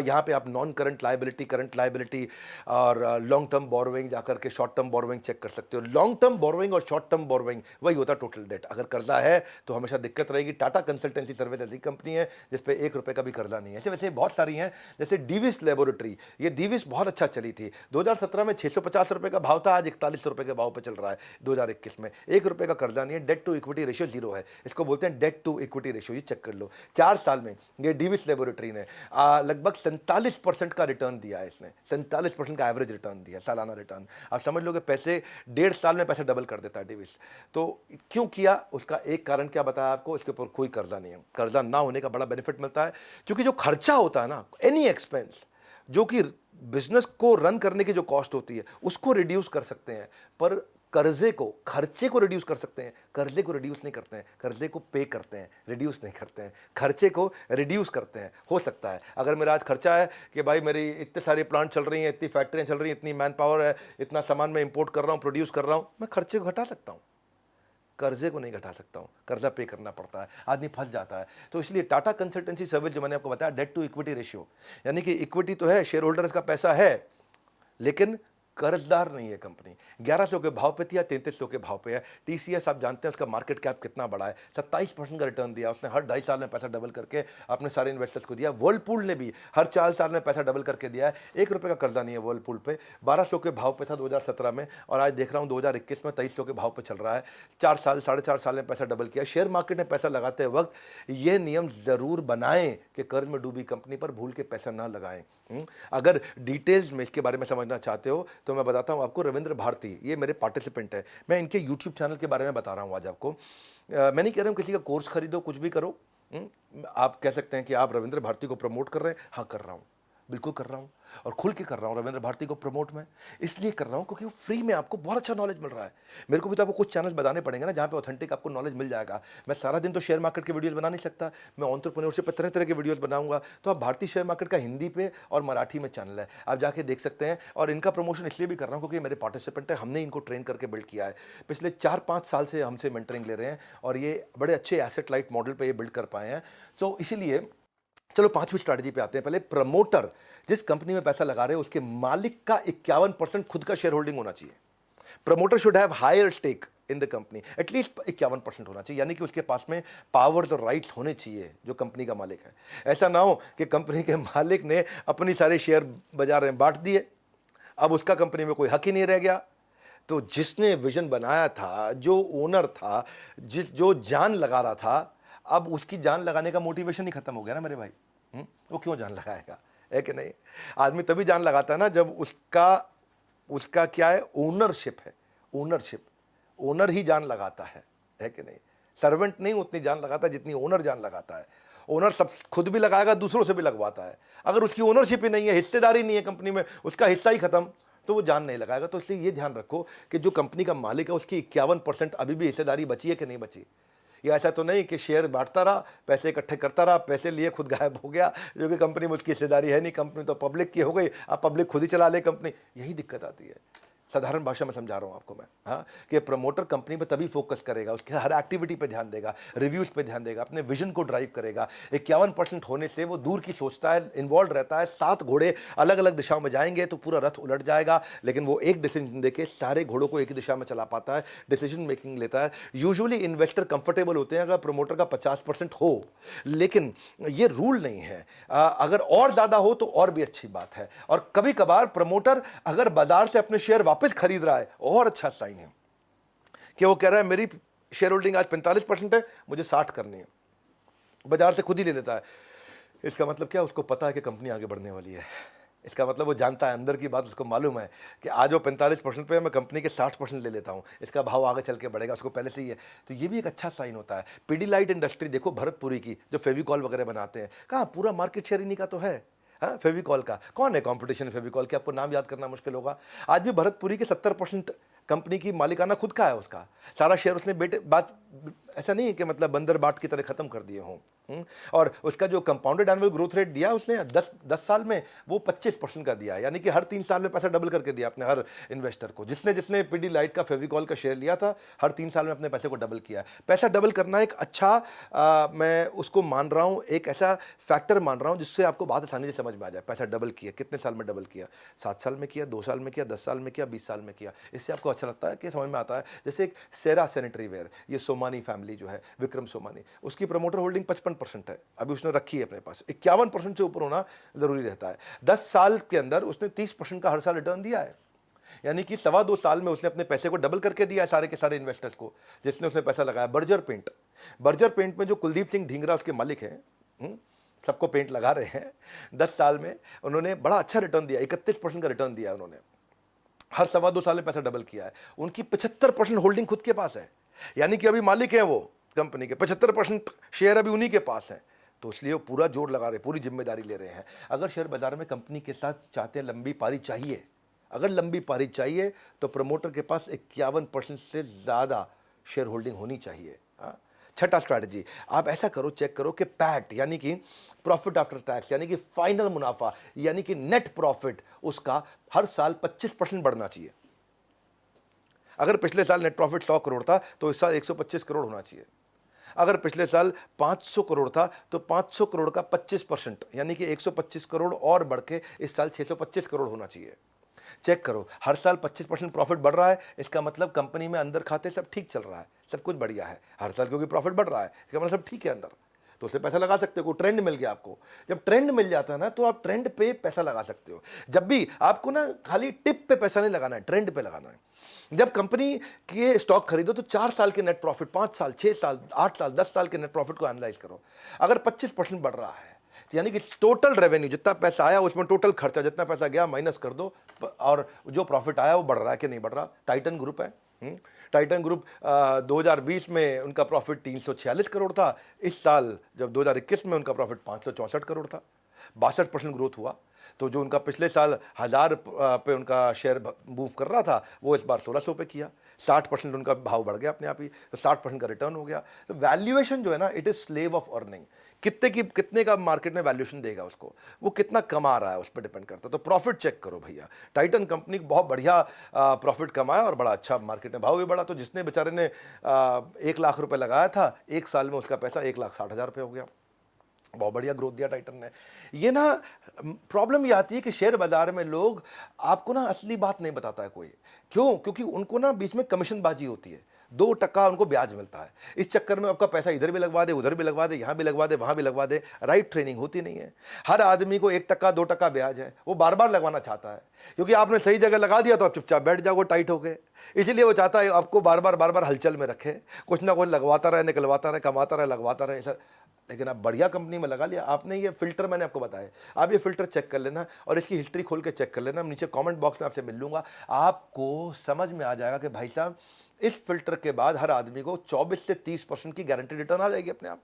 यहाँ पे आप non current liability, current liability और लॉन्ग टर्म बोरोइंग जाकर के शॉर्ट टर्म बोरोइंग चेक कर सकते हो। लॉन्ग टर्म बोरोइंग और शॉर्ट टर्म बोरोइंग वही होता है टोटल डेट। अगर कर्जा है तो हमेशा दिक्कत रहेगी। टाटा कंसल्टेंसी सर्विस ऐसी कंपनी है जिसपे 1 रुपये का भी कर्जा नहीं है। ऐसे वैसे बहुत सारी हैं, जैसे डीविस लेबोरेटरी, ये डीविस बहुत अच्छा चली थी। 2017 में 650 रुपये का भाव था, आज 41 रुपये के भाव पे चल रहा है 2021 में। 1 रुपये का कर्जा नहीं है, डेट टू इक्विटी रेशियो 0 है। इसको बोलते हैं डेट टू इक्विटी रेशियो। ये चेक कर लो। 4 साल में ये डीविस लेबोरेटरी ने लगभग 47% का रिटर्न दिया है। इसने 47% का एवरेज रिटर्न दिया, सालाना रिटर्न। आप समझ लो कि पैसे 1.5 साल में पैसे डबल कर देता है डीविस। तो क्यों किया, उसका एक कारण क्या बताया आपको, इसके ऊपर कोई कर्जा नहीं है। कर्जा ना होने का बड़ा बेनिफिट मिलता है, क्योंकि जो खर्चा होता है ना, एनी एक्सपेंस जो कि बिजनेस को रन करने की जो कॉस्ट होती है उसको रिड्यूस कर सकते हैं, पर खर्चे को रिड्यूस कर सकते हैं। कर्जे को रिड्यूस नहीं करते हैं, कर्जे को पे करते हैं, रिड्यूस नहीं करते हैं। खर्चे को रिड्यूस करते हैं। हो सकता है अगर मेरा आज खर्चा है कि भाई मेरी इतने सारे प्लांट चल रही हैं, इतनी फैक्ट्रियाँ चल रही हैं, इतनी मैन पावर है, इतना सामान मैं इंपोर्ट कर रहा हूँ, प्रोड्यूस कर रहा हूँ, मैं खर्चे को घटा सकता हूँ, कर्जे को नहीं घटा सकता हूँ। कर्जा पे करना पड़ता है, आदमी फंस जाता है। तो इसलिए टाटा कंसल्टेंसी सर्विस जो मैंने आपको बताया, डेट टू इक्विटी रेशियो, यानी कि इक्विटी तो है, शेयर होल्डर्स का पैसा है, लेकिन कर्जदार नहीं है कंपनी। 1100 के भाव पे थी या 3300 के भाव पे है। टीसीएस आप जानते हैं उसका मार्केट कैप कितना बड़ा है, 27% का रिटर्न दिया उसने। हर 2.5 साल में पैसा डबल करके अपने सारे इन्वेस्टर्स को दिया। वर्लपूल ने भी हर 4 साल में पैसा डबल करके दिया है। 1 रुपये का कर्जा नहीं है वर्लपूल पे। 1200 के भाव पे था 2017 में, और आज देख रहा हूँ 2021 में 2300 के भाव पे चल रहा है। 4 साल 4.5 साल में पैसा डबल किया। शेयर मार्केट में पैसा लगाते वक्त ये नियम जरूर बनाएं कि कर्ज में डूबी कंपनी पर भूल के पैसा ना लगाएं। अगर डिटेल्स में इसके बारे में समझना चाहते हो तो मैं बताता हूं आपको। रविंद्र भारती ये मेरे पार्टिसिपेंट है, मैं इनके यूट्यूब चैनल के बारे में बता रहा हूं आज आपको। मैं नहीं कह रहा हूं किसी का कोर्स खरीदो, कुछ भी करो। आप कह सकते हैं कि आप रविंद्र भारती को प्रमोट कर रहे हैं। हाँ, कर रहा हूं, बिल्कुल कर रहा हूं, और खुल के कर रहा हूं। रविंद्र भारती को प्रमोट मैं इसलिए कर रहा हूं क्योंकि वो फ्री में आपको बहुत अच्छा नॉलेज मिल रहा है। मेरे को भी तो आपको कुछ चैनल्स बताने पड़ेंगे ना जहां पे ऑथेंटिक आपको नॉलेज मिल जाएगा। मैं सारा दिन तो शेयर मार्केट के वीडियोस बना नहीं सकता, मैं एंटरप्रेन्योरशिप पे तरह तरह के वीडियोस बनाऊंगा। तो आप भारतीय शेयर मार्केट का हिंदी पे और मराठी में चैनल है, आप जाके देख सकते हैं। और इनका प्रमोशन इसलिए भी कर रहा हूँ क्योंकि मेरे पार्टिसिपेंट है, हमने इनको ट्रेन करके बिल्ड किया है। पिछले 4-5 साल से हमसे मेंटरिंग ले रहे हैं और ये बड़े अच्छे एसेट लाइट मॉडल पे ये बिल्ड कर पाए हैं। तो इसीलिए चलो 5वीं स्ट्रैटेजी पे आते हैं। पहले प्रमोटर जिस कंपनी में पैसा लगा रहे हैं उसके मालिक का 51% खुद का शेयर होल्डिंग होना चाहिए। Promoter should have higher stake in the company, at least 51% होना चाहिए, यानी कि उसके पास में पावर्स और राइट्स होने चाहिए जो कंपनी का मालिक है। ऐसा ना हो कि कंपनी के मालिक ने अपनी सारे शेयर बाजार में बांट दिए, अब उसका कंपनी में कोई हक ही नहीं रह गया। तो जिसने विजन बनाया था, जो ओनर था, जो जान लगा रहा था, अब उसकी जान लगाने का मोटिवेशन ही खत्म हो गया ना मेरे भाई। वो क्यों जान लगाएगा, है कि नहीं? आदमी तभी जान लगाता है ना जब उसका क्या है, ओनरशिप है। ओनरशिप, ओनर ही जान लगाता है कि नहीं? सर्वेंट नहीं उतनी जान लगाता जितनी ओनर जान लगाता है। ओनर सब खुद भी लगाएगा, दूसरों से भी लगवाता है। अगर उसकी ओनरशिप ही नहीं है, हिस्सेदारी नहीं है कंपनी में, उसका हिस्सा ही खत्म, तो वो जान नहीं लगाएगा। तो इसलिए ये ध्यान रखो कि जो कंपनी का मालिक है उसकी 51% अभी भी हिस्सेदारी बची है कि नहीं बची। ये ऐसा तो नहीं कि शेयर बांटता रहा, पैसे इकट्ठे करता रहा, पैसे लिए खुद गायब हो गया, जो कि कंपनी में उसकी हिस्सेदारी है नहीं। कंपनी तो पब्लिक की हो गई, अब पब्लिक खुद ही चला ले कंपनी। यही दिक्कत आती है। साधारण भाषा में समझा रहा हूं आपको मैं, हाँ, कि प्रमोटर कंपनी पे तभी फोकस करेगा, उसके हर एक्टिविटी पे ध्यान देगा, रिव्यूज पे ध्यान देगा, अपने विजन को ड्राइव करेगा। 51% होने से वो दूर की सोचता है, इन्वॉल्व रहता है। 7 घोड़े अलग अलग दिशाओं में जाएंगे तो पूरा रथ उलट जाएगा, लेकिन वो एक डिसीजन देके सारे घोड़ों को एक ही दिशा में चला पाता है, डिसीजन मेकिंग लेता है। यूजुअली इन्वेस्टर कंफर्टेबल होते हैं अगर प्रमोटर का 50% हो, लेकिन ये रूल नहीं है। अगर और ज्यादा हो तो और भी अच्छी बात है। और कभी कभार प्रमोटर अगर बाजार से अपने शेयर वापस खरीद रहा है, और अच्छा साइन है कि वो कह रहा है मेरी शेयर होल्डिंग आज 45% है, मुझे 60 करनी है, बाजार से खुद ही ले लेता है। इसका मतलब क्या, उसको पता है कि कंपनी आगे बढ़ने वाली है। इसका मतलब वो जानता है, अंदर की बात उसको मालूम है कि आज वो 45% पे है, मैं कंपनी के 60% ले लेता हूँ, इसका भाव आगे चल के बढ़ेगा, उसको पहले से ही है। तो ये भी एक अच्छा साइन होता है। पीडीलाइट इंडस्ट्री देखो, भरतपुरी की, जो फेविकॉल वगैरह बनाते हैं, कहाँ पूरा मार्केट शेयर इन्हीं का तो है। हाँ, फेविकॉल का कौन है कंपटीशन? फेविकॉल के आपको नाम याद करना मुश्किल होगा। आज भी भरतपुरी के 70% कंपनी की मालिकाना खुद का है, उसका सारा शेयर उसने ऐसा नहीं है कि मतलब बंदर बाट की तरह ख़त्म कर दिए हों। और उसका जो कंपाउंडेड एनुअल ग्रोथ रेट दिया उसने 10 साल में, वो 25% का दिया है, यानी कि हर 3 साल में पैसा डबल करके दिया अपने हर इन्वेस्टर को। जिसने जिसने पीडी लाइट का, फेविकॉल का शेयर लिया था, हर 3 साल में अपने पैसे को डबल किया है। पैसा डबल करना एक अच्छा मैं उसको मान रहा हूँ, एक ऐसा फैक्टर मान रहा हूँ जिससे आपको बात आसानी से समझ में आ जाए। पैसा डबल किया, कितने साल में डबल किया? 7 साल में किया, 2 साल में किया, 10 साल में किया, 20 साल में किया। इससे आपको अच्छा लगता है कि समझ में आता है। जैसे एक सेरा सैनिटरी वेयर, ये सोमानी फैमिली जो है, विक्रम सोमानी, उसकी प्रमोटर होल्डिंग 55% है, अभी उसने रखी है अपने पास। 51% से ऊपर होना जरूरी रहता है। 10 साल के अंदर उसने 30% का हर साल रिटर्न दिया है, यानी कि 2.25 साल में उसने अपने पैसे को डबल करके दिया है सारे के सारे इन्वेस्टर्स को जिसने उसने पैसा लगाया। बर्जर पेंट में जो कुलदीप सिंह ढींगरा उसके मालिक हैं, सबको पेंट लगा रहे हैं, 10 साल में उन्होंने बड़ा अच्छा रिटर्न दिया, 31% का रिटर्न दिया उन्होंने। हर 2.25 साल में पैसा डबल किया है। उनकी 75% होल्डिंग खुद के पास है, यानी कि अभी मालिक हैं वो कंपनी के, 75% शेयर अभी उन्हीं के पास है। तो इसलिए वो पूरा जोर लगा रहे, पूरी जिम्मेदारी ले रहे हैं। अगर शेयर बाजार में कंपनी के साथ चाहते हैं लंबी पारी चाहिए, अगर लंबी पारी चाहिए तो प्रमोटर के पास 51% से ज़्यादा शेयर होल्डिंग होनी चाहिए। छठा स्ट्रैटेजी, आप ऐसा करो, चेक करो कि पैट यानी कि प्रॉफिट आफ्टर टैक्स, यानी कि फाइनल मुनाफा, यानी कि नेट प्रॉफिट, उसका हर साल 25% बढ़ना चाहिए। अगर पिछले साल नेट प्रॉफिट 100 करोड़ था तो इस साल 125 करोड़ होना चाहिए। अगर पिछले साल 500 करोड़ था तो 500 करोड़ का 25%, यानी कि 125 करोड़ और बढ़ के इस साल 625 करोड़ होना चाहिए। चेक करो, हर साल 25% प्रॉफिट बढ़ रहा है, इसका मतलब कंपनी में अंदर खाते सब ठीक चल रहा है, सब कुछ बढ़िया है। हर साल क्योंकि प्रॉफिट बढ़ रहा है, इसका मतलब सब ठीक है अंदर, तो उसे पैसा लगा सकते हो। ट्रेंड मिल गया आपको, जब ट्रेंड मिल जाता है ना तो आप ट्रेंड पे पैसा लगा सकते हो। जब भी आपको ना खाली टिप पे पैसा नहीं लगाना है, ट्रेंड पे लगाना है। जब कंपनी के स्टॉक खरीदो तो 4 साल के नेट प्रॉफिट, 5 साल, 6 साल, 8 साल, 10 साल के नेट प्रॉफिट को एनालाइज करो। अगर 25% बढ़ रहा है, यानी कि टोटल रेवेन्यू, जितना पैसा आया उसमें टोटल खर्चा जितना पैसा गया माइनस कर दो, और जो प्रॉफिट आया वो बढ़ रहा है कि नहीं बढ़ रहा। टाइटन ग्रुप है, टाइटन ग्रुप 2020 में उनका प्रॉफिट 346 करोड़ था, इस साल जब 2021 में उनका प्रॉफिट 564 करोड़ था, 62% ग्रोथ हुआ। तो जो उनका पिछले साल 1000 पे उनका शेयर मूव कर रहा था, वो इस बार 1600 पे किया, 60% उनका भाव बढ़ गया अपने आप ही, तो 60% का रिटर्न हो गया। तो वैल्यूएशन जो है ना, it is slave of earning. कितने का मार्केट में वैल्यूएशन देगा उसको, वो कितना कमा रहा है उस पर डिपेंड करता है। तो प्रॉफिट चेक करो भैया, टाइटन कंपनी बहुत बढ़िया प्रॉफिट कमाया और बड़ा अच्छा मार्केट में भाव भी बढ़ा। तो जिसने बेचारे ने 1 लाख रुपए लगाया था, 1 साल में उसका पैसा 1,60,000 रुपये हो गया। बहुत बढ़िया ग्रोथ दिया टाइटन ने। ये ना प्रॉब्लम ये आती है कि शेयर बाजार में लोग आपको ना असली बात नहीं बताता है कोई। क्यों? क्योंकि उनको ना बीच में कमीशन बाजी होती है, 2% उनको ब्याज मिलता है। इस चक्कर में आपका पैसा इधर भी लगवा दे, उधर भी लगवा दे, यहाँ भी लगवा दे, वहाँ भी लगवा दे। राइट ट्रेनिंग होती नहीं है। हर आदमी को 1%, 2% ब्याज है, वो बार बार लगवाना चाहता है, क्योंकि आपने सही जगह लगा दिया तो आप चुपचाप बैठ जाओगे टाइट हो गए। इसलिए वो चाहता है आपको बार बार हलचल में रखे, कुछ ना कुछ लगवाता रहे, निकलवाता रहे, कमाता रहे, लगवाता रहे सर। लेकिन आप बढ़िया कंपनी में लगा लिया आपने। ये फिल्टर मैंने आपको बताया, आप ये फिल्टर चेक कर लेना और इसकी हिस्ट्री खोल के चेक कर लेना। नीचे कमेंट बॉक्स में आपसे मिल लूंगा, आपको समझ में आ जाएगा कि भाई साहब इस फिल्टर के बाद हर आदमी को 24 से 30% की गारंटी रिटर्न आ जाएगी अपने आप।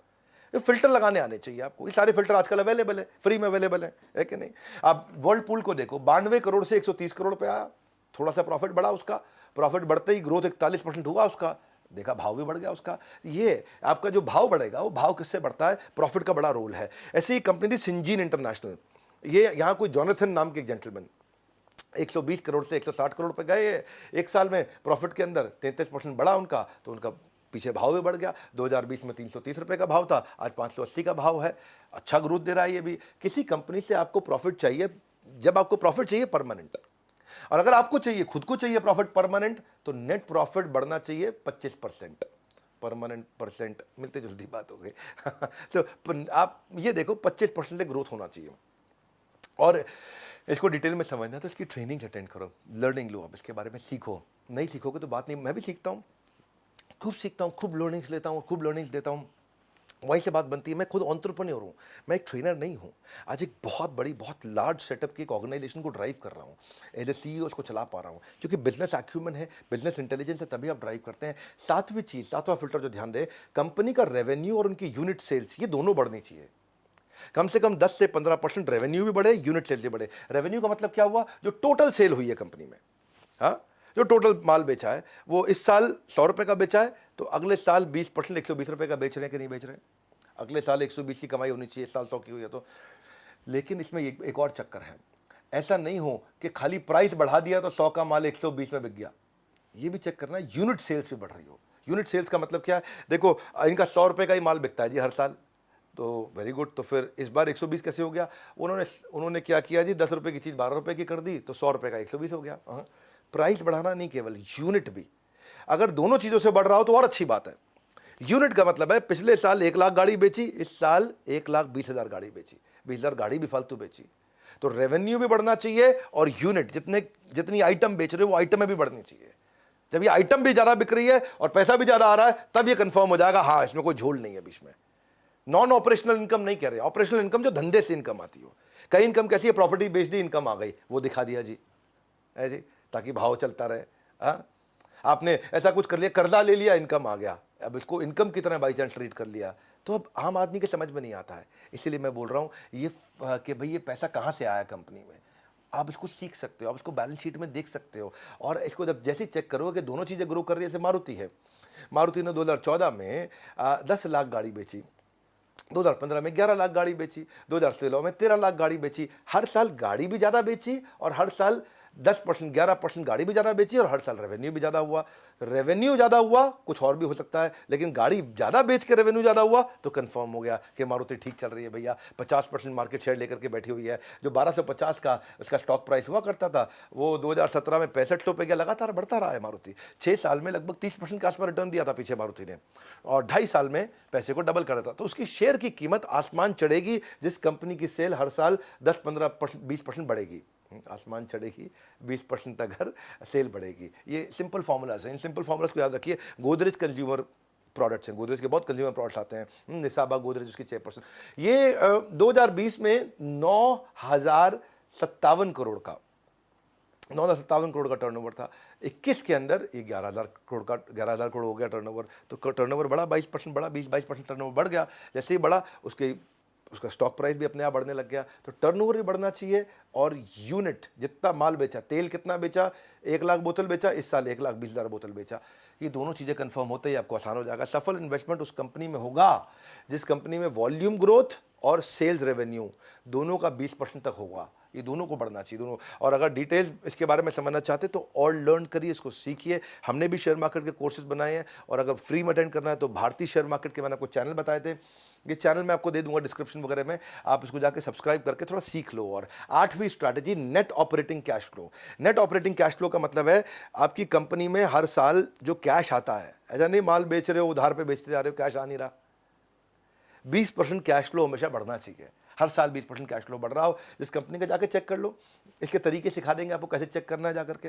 ये फिल्टर लगाने आने चाहिए आपको। ये सारे फिल्टर आजकल अवेलेबल है, फ्री में अवेलेबल है कि नहीं? आप वर्ल्ड पूल को देखो, 92 करोड़ से 130 करोड़ पे आया, थोड़ा सा प्रॉफिट बढ़ा उसका, प्रॉफिट बढ़ते ही ग्रोथ 41% हुआ उसका, देखा भाव भी बढ़ गया उसका। ये आपका जो भाव बढ़ेगा वो भाव किससे बढ़ता है? प्रॉफिट का बड़ा रोल है। ऐसे ही कंपनी थी सिंजीन इंटरनेशनल, ये यहाँ कोई जॉनथन नाम के एक जेंटलमैन 120 करोड़ से 160 करोड़ पे गए एक साल में, प्रॉफिट के अंदर 33% बढ़ा उनका, तो उनका पीछे भाव भी बढ़ गया। 2020 में 330 रुपये का भाव था, आज 580 का भाव है। अच्छा ग्रोथ दे रहा है ये भी। किसी कंपनी से आपको प्रॉफिट चाहिए, जब आपको प्रॉफिट चाहिए परमानेंट, और अगर आपको चाहिए, खुद को चाहिए प्रॉफिट परमानेंट, तो नेट प्रॉफिट बढ़ना चाहिए 25%। परमानेंट परसेंट मिलते जुलती बात हो गई तो आप ये देखो 25% ग्रोथ होना चाहिए। और इसको डिटेल में समझना तो इसकी ट्रेनिंग अटेंड करो, लर्निंग लो, आप इसके बारे में सीखो। नहीं सीखोगे तो बात नहीं। मैं भी सीखता हूँ, खूब सीखता हूँ, खूब लर्निंग्स लेता हूँ, खूब लर्निंग्स देता हूँ। वहीं से बात बनती है। मैं खुद एंटरप्रेन्योर हूँ, मैं एक ट्रेनर नहीं हूँ। आज एक बहुत बड़ी, बहुत लार्ज सेटअप की एक ऑर्गेनाइजेशन को ड्राइव कर रहा हूँ, एज ए CEO उसको चला पा रहा हूँ, क्योंकि बिजनेस एक्यूमेंट है, बिजनेस इंटेलिजेंस है, तभी आप ड्राइव करते हैं। सातवीं चीज़, सातवां फिल्टर जो ध्यान दे, कंपनी का रेवेन्यू और उनकी यूनिट सेल्स, ये दोनों बढ़नी चाहिए। कम से कम 10 से 15% रेवेन्यू भी बढ़े, यूनिट सेल्स भी बढ़े। रेवेन्यू का मतलब क्या हुआ? जो टोटल सेल हुई है कंपनी में, हाँ, जो टोटल माल बेचा है वो इस साल 100 रुपये का बेचा है, तो अगले साल 20% 120 रुपये का बेच रहे हैं कि नहीं बेच रहे हैं? अगले साल 120 की कमाई होनी चाहिए, इस साल 100 की हुई है तो। लेकिन इसमें एक और चक्कर है, ऐसा नहीं हो कि खाली प्राइस बढ़ा दिया तो 100 का माल 120 में बिक गया। ये भी चेक करना है यूनिट सेल्स भी बढ़ रही हो। यूनिट सेल्स का मतलब क्या है? देखो इनका 100 रुपये का ही माल बिकता है जी हर साल, तो वेरी गुड। तो फिर इस बार 120 कैसे हो गया? उन्होंने क्या किया जी, 10 रुपये की चीज़ 12 रुपये की कर दी, तो 100 रुपये का 120 हो गया। हाँ, प्राइस बढ़ाना नहीं, केवल यूनिट भी। अगर दोनों चीज़ों से बढ़ रहा हो तो और अच्छी बात है। यूनिट का मतलब है पिछले साल 1 लाख गाड़ी बेची, इस साल 1,20,000 गाड़ी बेची, 20,000 गाड़ी भी फालतू बेची, तो रेवेन्यू भी बढ़ना चाहिए और यूनिट जितनी आइटम बेच रहे हो वो आइटमें भी बढ़नी चाहिए। जब ये आइटम भी ज़्यादा बिक रही है और पैसा भी ज़्यादा आ रहा है, तब ये कंफर्म हो जाएगा हाँ इसमें कोई झोल नहीं है बीच में। नॉन ऑपरेशनल इनकम नहीं कह रहे, ऑपरेशनल इनकम जो धंधे से इनकम आती हो। कई इनकम कैसी है? प्रॉपर्टी बेच दी, इनकम आ गई, वो दिखा दिया जी, है जी, ताकि भाव चलता रहे। हाँ, आपने ऐसा कुछ कर लिया, कर्जा ले लिया, इनकम आ गया, अब इसको इनकम की तरह बाई चांस ट्रीट कर लिया, तो अब आम आदमी के समझ में नहीं आता है। इसीलिए मैं बोल रहा हूँ ये कि भाई ये पैसा कहाँ से आया कंपनी में, आप इसको सीख सकते हो, आप इसको बैलेंस शीट में देख सकते हो। और इसको जब जैसे चेक करोगे कि दोनों चीज़ें ग्रो कर रही है, जैसे मारुति है, मारुति ने 2014 में 10 लाख गाड़ी बेची, 2015 में 11 लाख गाड़ी बेची, 2016 में 13 लाख गाड़ी बेची। हर साल गाड़ी भी ज़्यादा बेची और हर साल 10% 11% गाड़ी भी ज़्यादा बेची और हर साल रेवेन्यू भी ज़्यादा हुआ। रेवेन्यू ज़्यादा हुआ, कुछ और भी हो सकता है, लेकिन गाड़ी ज़्यादा बेच के रेवेन्यू ज़्यादा हुआ तो कंफर्म हो गया कि मारुति ठीक चल रही है भैया। 50% मार्केट शेयर लेकर के बैठी हुई है। जो 1250 का उसका स्टॉक प्राइस हुआ करता था, वो 2017 में 65 पे गया, लगातार बढ़ता रहा है मारुति। 6 साल में लगभग 30% के आसपास रिटर्न दिया था पीछे मारुति ने, और 2.5 साल में पैसे को डबल कर था। तो उसकी शेयर की कीमत आसमान चढ़ेगी जिस कंपनी की सेल हर साल 10-15% 20% बढ़ेगी। आसमान चढ़ेगी 20% अगर सेल बढ़ेगी। ये सिंपल फार्मूलाज हैं, इन सिंपल फार्मूलाज को याद रखिए। गोदरेज कंज्यूमर प्रोडक्ट्स हैं, गोदरेज के बहुत कंज्यूमर प्रोडक्ट्स आते हैं, निसाबा गोदरेज उसकी 6%। ये 2020 में 9,057 करोड़ का 9,057 करोड़ का टर्नओवर था। 21 के अंदर ये 11,000 करोड़ हो गया टर्नओवर। तो टर्नओवर बढ़ा, 22% बढ़ा, 20-22% टर्नओवर बढ़ गया। जैसे ही बढ़ा उसका स्टॉक प्राइस भी अपने आप बढ़ने लग गया। तो टर्नओवर भी बढ़ना चाहिए और यूनिट, जितना माल बेचा, तेल कितना बेचा, 1 लाख बोतल बेचा, इस साल 1,20,000 बोतल बेचा, ये दोनों चीज़ें कंफर्म होते ही आपको आसान हो जाएगा। सफल इन्वेस्टमेंट उस कंपनी में होगा जिस कंपनी में वॉल्यूम ग्रोथ और सेल्स रेवेन्यू दोनों का 20% तक होगा। ये दोनों को बढ़ना चाहिए, दोनों। और अगर डिटेल्स इसके बारे में समझना चाहते तो और लर्न करिए, इसको सीखिए। हमने भी शेयर मार्केट के कोर्सेज बनाए हैं, और अगर फ्री में अटेंड करना है तो भारतीय शेयर मार्केट के मैंने आपको चैनल बताए थे, ये चैनल मैं आपको दे दूंगा डिस्क्रिप्शन वगैरह में, आप इसको जाके सब्सक्राइब करके थोड़ा सीख लो। और 8वीं strategy, net operating cash flow. Net operating cash flow का मतलब है आपकी कंपनी में हर साल जो कैश आता है, ऐसा नहीं माल बेच रहे हो उधार पे बेचते जा रहे हो, कैश आ नहीं रहा, 20% कैश फ्लो हमेशा बढ़ना चाहिए। हर साल 20% कैश फ्लो बढ़ रहा हो जिस कंपनी का, जाके चेक कर लो। इसके तरीके सिखा देंगे आपको कैसे चेक करना है जा करके।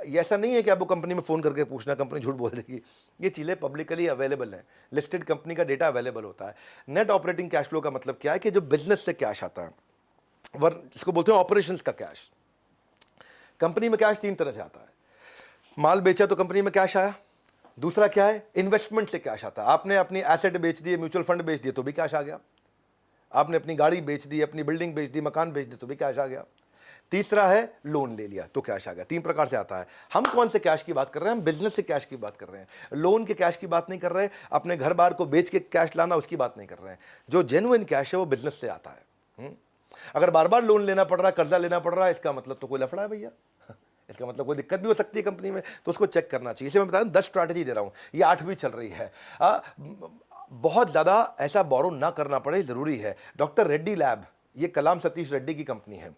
ये ऐसा नहीं है कि आपको कंपनी में फ़ोन करके पूछना, कंपनी झूठ बोल देगी। ये चीज़ें पब्लिकली अवेलेबल हैं, लिस्टेड कंपनी का डेटा अवेलेबल होता है। नेट ऑपरेटिंग कैश फ्लो का मतलब क्या है कि जो बिजनेस से कैश आता है, जिसको बोलते हैं ऑपरेशंस का कैश। कंपनी में कैश 3 तरह से आता है। माल बेचा तो कंपनी में कैश आया। दूसरा क्या है? इन्वेस्टमेंट से कैश आता है। आपने अपनी एसेट बेच दिए, म्यूचुअल फंड बेच दिए तो भी कैश आ गया। आपने अपनी गाड़ी बेच दी, अपनी बिल्डिंग बेच दी, मकान बेच दी तो भी कैश आ गया। तीसरा है लोन ले लिया तो कैश आ गया। 3 प्रकार से आता है। हम कौन से कैश की बात कर रहे हैं? हम बिजनेस से कैश की बात कर रहे हैं। लोन के कैश की बात नहीं कर रहे, अपने घर बार को बेच के कैश लाना उसकी बात नहीं कर रहे हैं। जो जेन्युइन कैश है वो बिजनेस से आता है। अगर बार बार लोन लेना पड़ रहा है, कर्जा लेना पड़ रहा है, इसका मतलब तो कोई लफड़ा है भैया, इसका मतलब कोई दिक्कत भी हो सकती है कंपनी में, तो उसको चेक करना चाहिए। इसे मैं बता रहा हूं 10 स्ट्रैटेजी दे रहा हूं, ये 8वीं चल रही है। बहुत ज़्यादा ऐसा बोरो ना करना पड़े, ज़रूरी है। डॉक्टर रेड्डी लैब, ये कलाम सतीश रेड्डी की कंपनी है,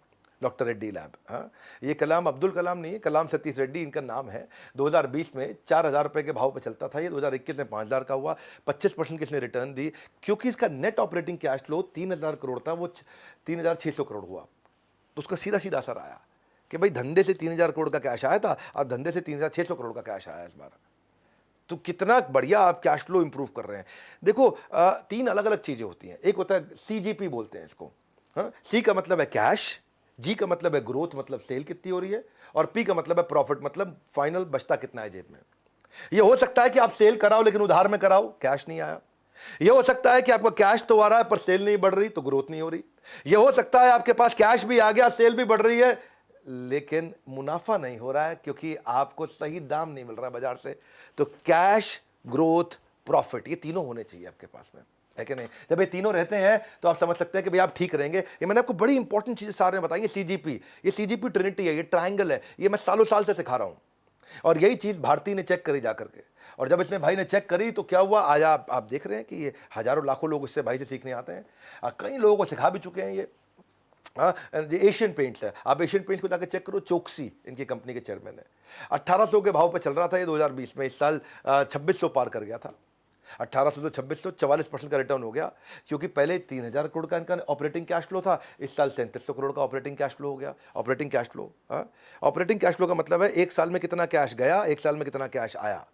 डॉक्टर रेड्डी लैब। हाँ, ये कलाम अब्दुल कलाम नहीं है, कलाम सतीश रेड्डी इनका नाम है। 2020 में 4,000 रुपये के भाव पे चलता था, ये 2021 में 5,000 का हुआ। 25% की इसने रिटर्न दी, क्योंकि इसका net operating cash flow 3,000 crore था, वो 3,600 करोड़ हुआ। तो उसका सीधा सीधा असर आया कि भाई धंधे से 3,000 करोड़ का कैश आया था, अब धंधे से 3,600 करोड़ का कैश आया इस बार। तो कितना बढ़िया आप कैश फ्लो इंप्रूव कर रहे हैं। देखो 3 अलग अलग चीज़ें होती हैं। एक होता है CGP बोलते हैं इसको। हाँ, C का मतलब है कैश, G का मतलब है ग्रोथ, मतलब सेल कितनी हो रही है, और P का मतलब है प्रॉफिट, मतलब फाइनल बचता कितना है जेब में। ये हो सकता है कि आप सेल कराओ लेकिन उधार में कराओ, कैश नहीं आया। ये हो सकता है कि आपका कैश तो आ रहा है पर सेल नहीं बढ़ रही, तो ग्रोथ नहीं हो रही। ये हो सकता है आपके पास कैश भी आ गया, सेल भी बढ़ रही है, लेकिन मुनाफा नहीं हो रहा है क्योंकि आपको सही दाम नहीं मिल रहा बाजार से। तो कैश, ग्रोथ, प्रॉफिट, ये तीनों होने चाहिए आपके पास में, है कि नहीं? जब ये तीनों रहते हैं तो आप समझ सकते हैं कि भाई आप ठीक रहेंगे। ये मैंने आपको बड़ी इंपॉर्टेंट चीजें सारे में बताई। ये सीजीपी ट्रिनिटी है, ये ट्रायंगल है, ये मैं सालों साल से सिखा रहा हूं। और यही चीज भारती ने चेक करी जा करके, और जब इसने भाई ने चेक करी तो क्या हुआ, आज आप देख रहे हैं कि ये हजारों लाखों लोग इससे भाई से सीखने आते हैं, और कई लोगों को सिखा भी चुके हैं ये। हाँ, एशियन पेंट्स है, आप एशियन पेंट्स को जाकर चेक करो, चोकसी इनकी कंपनी के चेयरमैन है। 1800 के भाव पे चल रहा था ये 2020 में, इस साल 2600 पार कर गया था। 1800 से 2600, 44% का रिटर्न हो गया, क्योंकि पहले 3000 करोड़ का इनका ऑपरेटिंग कैश फ्लो था, इस साल 3700 करोड़ का ऑपरेटिंग कैश फ्लो हो गया। Operating cash flow, operating cash flow का मतलब है एक साल में कितना कैश गया, एक साल में कितना कैश आया।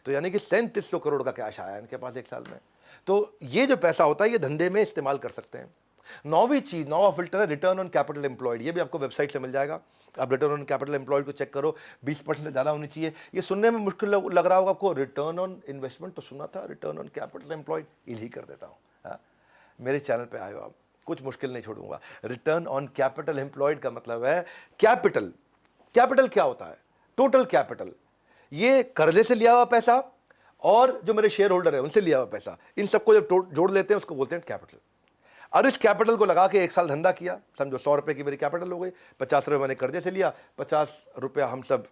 तो यानी कि 3700 करोड़ का कैश आया इनके पास एक साल में। तो ये जो पैसा होता है ये धंधे में इस्तेमाल कर सकते हैं। नौवा फिल्टर है रिटर्न ऑन कैपिटल एम्प्लॉयड। ये भी आपको वेबसाइट से मिल जाएगा, आप रिटर्न ऑन कैपिटल एम्प्लॉयड को चेक करो, 20% से ज़्यादा होनी चाहिए। ये सुनने में मुश्किल लग रहा होगा आपको, रिटर्न ऑन इन्वेस्टमेंट तो सुना था, return on capital employed easy कर देता हूँ। हाँ, मेरे चैनल पे आए हो आप, कुछ मुश्किल नहीं छोड़ूंगा। रिटर्न ऑन कैपिटल एम्प्लॉयड का मतलब है कैपिटल। कैपिटल क्या होता है? टोटल कैपिटल, ये कर्जे से लिया हुआ पैसा और जो मेरे शेयर होल्डर है उनसे लिया हुआ पैसा, इन सबको जब जोड़ लेते हैं उसको बोलते हैं कैपिटल। और इस कैपिटल को लगा के एक साल धंधा किया, समझो 100 रुपये की मेरी कैपिटल हो गई, 50 रुपये मैंने कर्जे से लिया, 50 रुपया हम सब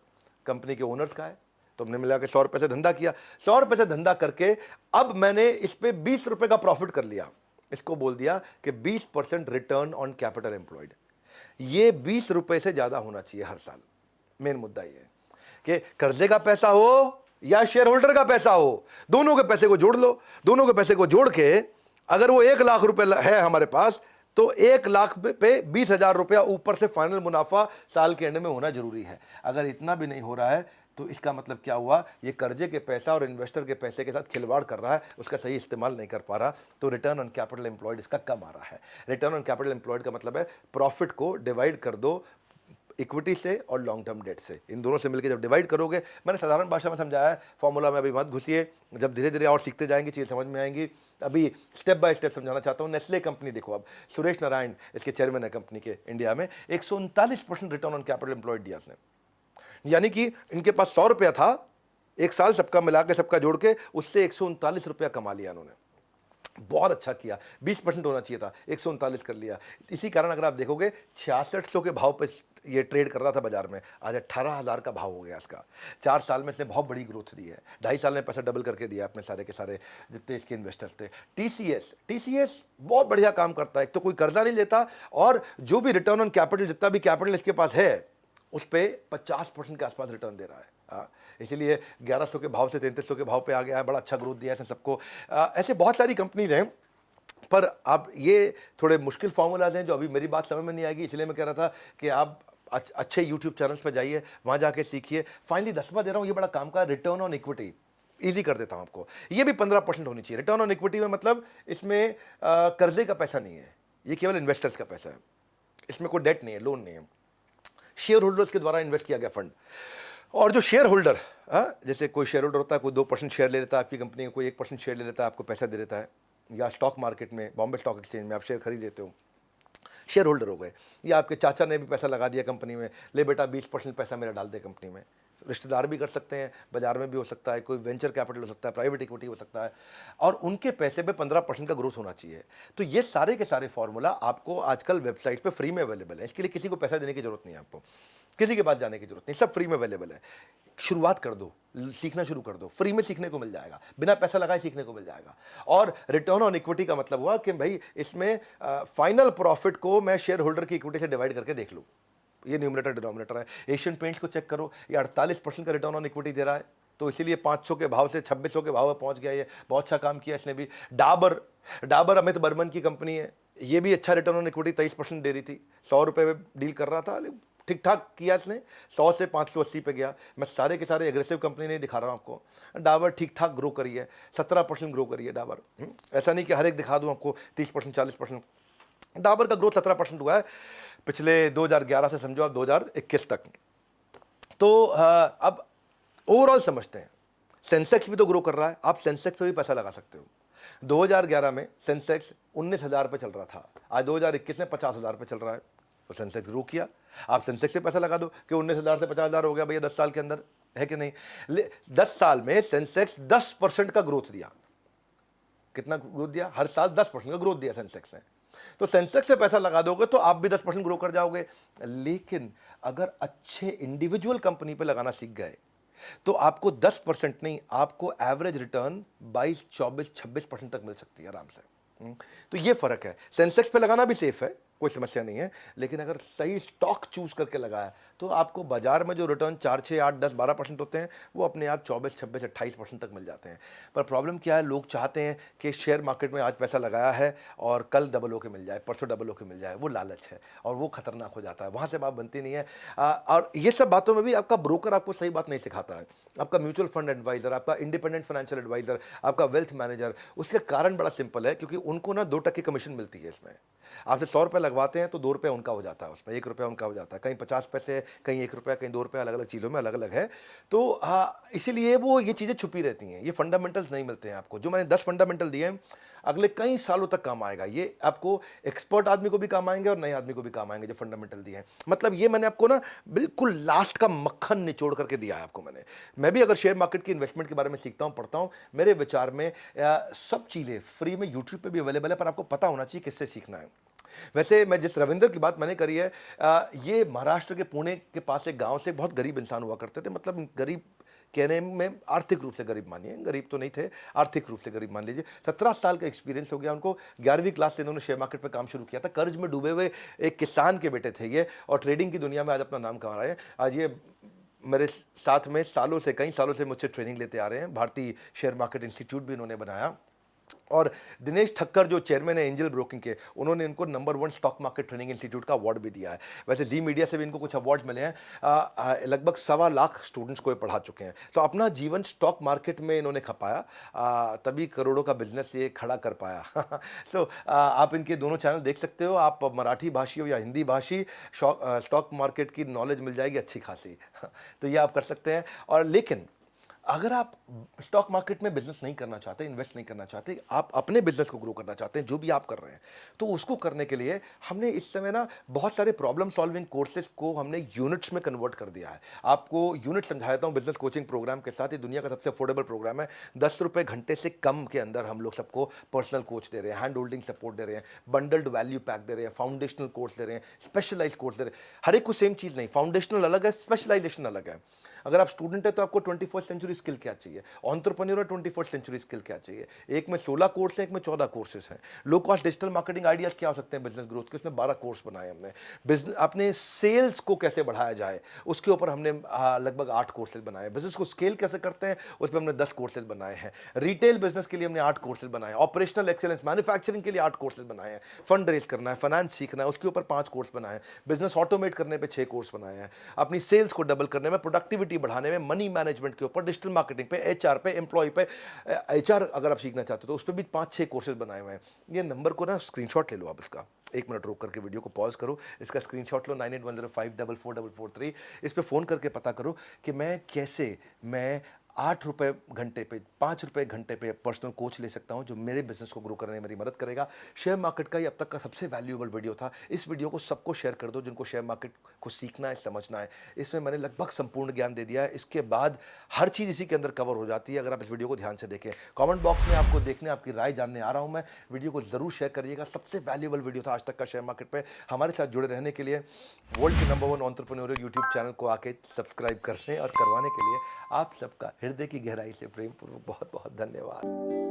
कंपनी के ओनर्स का है, तो हमने मिला के 100 रुपये से धंधा किया। 100 रुपये से धंधा करके अब मैंने इस पे 20 रुपये का प्रॉफिट कर लिया, इसको बोल दिया कि 20% रिटर्न ऑन कैपिटल एम्प्लॉयड। ये 20 रुपये से ज़्यादा होना चाहिए हर साल। मेन मुद्दा ये है कि कर्जे का पैसा हो या शेयर होल्डर का पैसा हो, दोनों के पैसे को जोड़ लो। दोनों के पैसे को जोड़ के अगर वो 1 लाख रुपए है हमारे पास, तो 1 लाख पे 20,000 रुपया ऊपर से फाइनल मुनाफा साल के एंड में होना जरूरी है। अगर इतना भी नहीं हो रहा है तो इसका मतलब क्या हुआ, ये कर्जे के पैसा और इन्वेस्टर के पैसे के साथ खिलवाड़ कर रहा है, उसका सही इस्तेमाल नहीं कर पा रहा। तो रिटर्न ऑन कैपिटल एम्प्लॉयड इसका कम आ रहा है। रिटर्न ऑन कैपिटल एम्प्लॉयड का मतलब है प्रॉफिट को डिवाइड कर दो इक्विटी से और लॉन्ग टर्म डेट से, इन दोनों से मिलकर जब डिवाइड करोगे, मैंने साधारण भाषा में समझाया है, फॉर्मूला में अभी मत घुसिए, जब धीरे धीरे और सीखते जाएंगे चीज़ समझ में आएंगी। अभी स्टेप बाय स्टेप समझाना चाहता हूँ। नेस्ले कंपनी देखो, अब सुरेश नारायण इसके चेयरमैन है कंपनी के, इंडिया में 139% रिटर्न ऑन कैपिटल एम्प्लॉयड दिया इसने। यानी कि इनके पास 100 रुपया था, एक साल सबका मिला के सबका जोड़ के उससे 139 रुपया कमा लिया उन्होंने। बहुत अच्छा किया, 20% होना चाहिए था, 139 कर लिया। इसी कारण अगर आप देखोगे 6600 के भाव पे ये ट्रेड कर रहा था बाजार में, आज 18,000 का भाव हो गया इसका। 4 साल में इसने बहुत बड़ी ग्रोथ दी है, 2.5 साल में पैसा डबल करके दिया अपने सारे के सारे जितने इसके इन्वेस्टर्स थे। टीसीएस बहुत बढ़िया काम करता है, एक तो कोई कर्जा नहीं लेता, और जो भी रिटर्न ऑन कैपिटल, जितना भी कैपिटल इसके पास है उस पर 50% के आसपास रिटर्न दे रहा है। इसीलिए 1100 के भाव से 3300 के भाव पे आ गया है, बड़ा अच्छा ग्रोथ दिया है इसने सबको। ऐसे बहुत सारी कंपनीज हैं, पर आप ये थोड़े मुश्किल फार्मूलाज हैं जो अभी मेरी बात समझ में नहीं आएगी, इसलिए मैं कह रहा था कि आप अच्छे यूट्यूब चैनल्स पर जाइए, वहाँ जाके सीखिए। फाइनली 10वां दे रहा हूँ, ये बड़ा काम का रिटर्न ऑन इक्विटी ईजी कर देता हूँ आपको। ये भी 15% होनी चाहिए। रिटर्न ऑन इक्विटी में मतलब इसमें कर्जे का पैसा नहीं है, ये केवल इन्वेस्टर्स का पैसा है, इसमें कोई डेट नहीं है, लोन नहीं है, शेयर होल्डर्स के द्वारा इन्वेस्ट किया गया फंड। और जो शेयर होल्डर, जैसे कोई शेयर होल्डर होता है, कोई 2% शेयर ले लेता है आपकी कंपनी में, कोई 1% शेयर ले लेता है, आपको पैसा दे देता है, या स्टॉक मार्केट में, बॉम्बे स्टॉक एक्सचेंज में आप शेयर खरीद लेते हो, शेयर होल्डर हो गए। या आपके चाचा ने भी पैसा लगा दिया कंपनी में, ले बेटा 20% पैसा मेरा डाल दे कंपनी में। रिश्तेदार भी कर सकते हैं, बाजार में भी हो सकता है, कोई वेंचर कैपिटल हो सकता है, प्राइवेट इक्विटी हो सकता है, और उनके पैसे पे 15% का ग्रोथ होना चाहिए। तो ये सारे के सारे फॉर्मूला आपको आजकल वेबसाइट पे फ्री में अवेलेबल है, इसके लिए किसी को पैसा देने की जरूरत नहीं है, आपको किसी के पास जाने की जरूरत नहीं, सब फ्री में अवेलेबल है। शुरुआत कर दो, सीखना शुरू कर दो, फ्री में सीखने को मिल जाएगा, बिना पैसा लगाए सीखने को मिल जाएगा। और रिटर्न ऑन इक्विटी का मतलब हुआ कि भाई इसमें फाइनल प्रॉफिट को मैं शेयर होल्डर की इक्विटी से डिवाइड करके देख लूँ, ये न्यूमरेटर डिनोमिनेटर है। एशियन पेंट्स को चेक करो, ये 48% का रिटर्न ऑन इक्विटी दे रहा है, तो इसीलिए 500 के भाव से 2600 के भाव में पहुंच गया, ये बहुत अच्छा काम किया इसने भी। डाबर अमित बर्मन की कंपनी है, ये भी अच्छा रिटर्न ऑन इक्विटी 23% दे रही थी, 100 रुपये में डील कर रहा था, ठीक ठाक किया इसने, 100 से 580 पे गया। मैं सारे के सारे एग्रेसिव कंपनी नहीं दिखा रहा हूँ आपको, डाबर ठीक ठाक ग्रो करी है, 17% ग्रो करी है डाबर। ऐसा नहीं कि हर एक दिखा दूँ आपको 30% 40%, डाबर का ग्रोथ 17% हुआ है पिछले 2011 से समझो आप 2021 तक। तो अब ओवरऑल समझते हैं, सेंसेक्स भी तो ग्रो कर रहा है, आप सेंसेक्स पे भी पैसा लगा सकते हो। 2011 में सेंसेक्स 19,000 पे चल रहा था, आज 2021 में 50,000 पे चल रहा है। तो सेंसेक्स ग्रो किया। आप सेंसेक्स से पैसा लगा दो कि 19,000 से 50,000 हो गया भैया 10 साल के अंदर, है कि नहीं? 10 साल में सेंसेक्स 10% का ग्रोथ दिया। कितना ग्रोथ दिया? हर साल 10% का ग्रोथ दिया सेंसेक्स ने। तो सेंसेक्स में पैसा लगा दोगे तो आप भी 10% ग्रो कर जाओगे। लेकिन अगर अच्छे इंडिविजुअल कंपनी पे लगाना सीख गए तो आपको 10% नहीं, आपको एवरेज रिटर्न 22, 24, 26% तक मिल सकती है आराम से। तो ये फर्क है। सेंसेक्स पे लगाना भी सेफ है, कोई समस्या नहीं है, लेकिन अगर सही स्टॉक चूज करके लगाया तो आपको बाजार में जो रिटर्न 4, 6, 8, 10, 12% होते हैं वो अपने आप 24, 26, 28% तक मिल जाते हैं। पर प्रॉब्लम क्या है, लोग चाहते हैं कि शेयर मार्केट में आज पैसा लगाया है और कल डबल होके मिल जाए, परसों डबल होके मिल जाए। वो लालच है और वो खतरनाक हो जाता है, वहाँ से बात बनती नहीं है। और ये सब बातों में भी आपका ब्रोकर आपको सही बात नहीं सिखाता है। आपका म्यूचुअल फंड एडवाइजर, आपका इंडिपेंडेंट फाइनेंशियल एडवाइजर, आपका वेल्थ मैनेजर, उसका कारण बड़ा सिंपल है, क्योंकि उनको ना 2% कमीशन मिलती है इसमें। आपसे 100 रुपये लगवाते हैं तो 2 रुपये उनका हो जाता है, उसमें 1 रुपया उनका हो जाता है, कहीं 50 पैसे, कहीं 1 रुपया, कहीं 2 रुपये, अलग अलग चीज़ों में अलग अलग है। तो इसीलिए वो ये चीज़ें छुपी रहती हैं, ये फंडामेंटल्स नहीं मिलते हैं आपको। जो मैंने 10 फंडामेंटल दिए हैं, अगले कई सालों तक काम आएगा। ये आपको एक्सपर्ट आदमी को भी काम आएंगे और नए आदमी को भी काम आएंगे, जो फंडामेंटल दिए हैं। मतलब ये मैंने आपको ना बिल्कुल लास्ट का मक्खन निचोड़ करके दिया है आपको मैंने। मैं भी अगर शेयर मार्केट की इन्वेस्टमेंट के बारे में सीखता हूँ, पढ़ता हूँ, मेरे विचार में सब चीज़ें फ्री में यूट्यूब पे भी अवेलेबल है, पर आपको पता होना चाहिए किससे सीखना है। वैसे मैं जिस रविंदर की बात मैंने करी है, ये महाराष्ट्र के पुणे के पास एक गांव से बहुत गरीब इंसान हुआ करते थे। मतलब गरीब कहने में आर्थिक रूप से गरीब मानिए, गरीब तो नहीं थे, आर्थिक रूप से गरीब मान लीजिए। 17 साल का एक्सपीरियंस हो गया उनको। 11वीं क्लास से इन्होंने शेयर मार्केट पर काम शुरू किया था। कर्ज में डूबे हुए एक किसान के बेटे थे ये, और ट्रेडिंग की दुनिया में आज अपना नाम कमा रहे हैं। आज ये मेरे साथ में सालों से, कई सालों से मुझसे ट्रेनिंग लेते आ रहे हैं। भारतीय शेयर मार्केट इंस्टीट्यूट भी इन्होंने बनाया। और दिनेश ठक्कर जो चेयरमैन है एंजल ब्रोकिंग के, उन्होंने इनको number 1 stock market training institute का अवार्ड भी दिया है। वैसे जी मीडिया से भी इनको कुछ अवार्ड मिले हैं। लगभग 1.25 लाख स्टूडेंट्स को ये पढ़ा चुके हैं। तो अपना जीवन स्टॉक मार्केट में इन्होंने खपाया, तभी करोड़ों का बिजनेस ये खड़ा कर पाया। सो आप इनके दोनों चैनल देख सकते हो। आप मराठी भाषी हो या हिंदी भाषी, स्टॉक मार्केट की नॉलेज मिल जाएगी अच्छी खासी। तो ये आप कर सकते हैं। और लेकिन अगर आप स्टॉक मार्केट में बिजनेस नहीं करना चाहते, इन्वेस्ट नहीं करना चाहते, आप अपने बिजनेस को ग्रो करना चाहते हैं, जो भी आप कर रहे हैं, तो उसको करने के लिए हमने इस समय ना बहुत सारे प्रॉब्लम सॉल्विंग कोर्सेज को हमने यूनिट्स में कन्वर्ट कर दिया है। आपको यूनिट समझा देता हूँ बिजनेस कोचिंग प्रोग्राम के साथ। ये दुनिया का सबसे अफोर्डेबल प्रोग्राम है। 10 रुपये घंटे से कम के अंदर हम लोग सबको पर्सनल कोच दे रहे हैं, हैंड होल्डिंग सपोर्ट दे रहे हैं, बंडल्ड वैल्यू पैक दे रहे हैं, फाउंडेशनल कोर्स दे रहे हैं, स्पेशलाइज कोर्स दे रहे हैं। हर एक को सेम चीज़ नहीं, फाउंडेशनल अलग है, स्पेशलाइजेशन अलग है। अगर आप स्टूडेंट है तो आपको 21st सेंचुरी स्किल क्या चाहिए, एंटरप्रेन्योर 21st सेंचुरी स्किल क्या चाहिए। एक में 16 कोर्स है, एक में 14 कोर्सेज हैं। Low cost digital marketing ideas क्या हो सकते हैं बिजनेस ग्रोथ के, उसमें 12 कोर्स बनाए हमने। बिजनेस अपने सेल्स को कैसे बढ़ाया जाए उसके ऊपर हमने लगभग 8 कोर्सेज बनाए। बिजनेस को स्केल कैसे करते हैं उस पर हमने 10 कोर्सेज बनाए हैं। रिटेल बिजनेस के लिए हमने 8 कोर्सेज बनाए। ऑपरेशनल एक्सेलेंस मैन्युफैक्चरिंग के लिए 8 कोर्सेज बनाए हैं। फंड रेज करना है, फाइनेंस सीखना है, उसके ऊपर 5 कोर्स बनाए हैं। बिजनेस ऑटोमेट करने पर 6 कोर्स बनाए हैं। अपनी सेल्स को डबल करने में, प्रोडक्टिविटी बढ़ाने में, मनी मैनेजमेंट के ऊपर, डिजिटल मार्केटिंग पे, एचआर पे, एम्प्लॉय पे, एचआर अगर आप सीखना चाहते हो तो उस पर भी 5-6 कोर्सेज बनाए हुए हैं। ये नंबर को ना स्क्रीनशॉट ले लो आप इसका, 1 मिनट रोक करके वीडियो को पॉज करो, इसका स्क्रीनशॉट लो, 9810544443। इस पे फ़ोन करके पता करो कि मैं 8 रुपये घंटे पे, 5 रुपये घंटे पे पर्सनल कोच ले सकता हूं जो मेरे बिजनेस को ग्रो करने में मेरी मदद करेगा। शेयर मार्केट का ये अब तक का सबसे वैल्यूएबल वीडियो था। इस वीडियो को सबको शेयर कर दो जिनको शेयर मार्केट को सीखना है, समझना है। इसमें मैंने लगभग संपूर्ण ज्ञान दे दिया है। इसके बाद हर चीज़ इसी के अंदर कवर हो जाती है अगर आप इस वीडियो को ध्यान से देखें। कॉमेंट बॉक्स में आपको देखने, आपकी राय जानने आ रहा हूँ मैं। वीडियो को जरूर शेयर करिएगा। सबसे वैल्यूएबल वीडियो था आज तक का शेयर मार्केट पर। हमारे साथ जुड़े रहने के लिए वर्ल्ड के नंबर 1 एंटरप्रेन्योर यूट्यूब चैनल को आके सब्सक्राइब करने और करवाने के लिए आप सबका हृदय की गहराई से प्रेमपूर्वक बहुत बहुत धन्यवाद।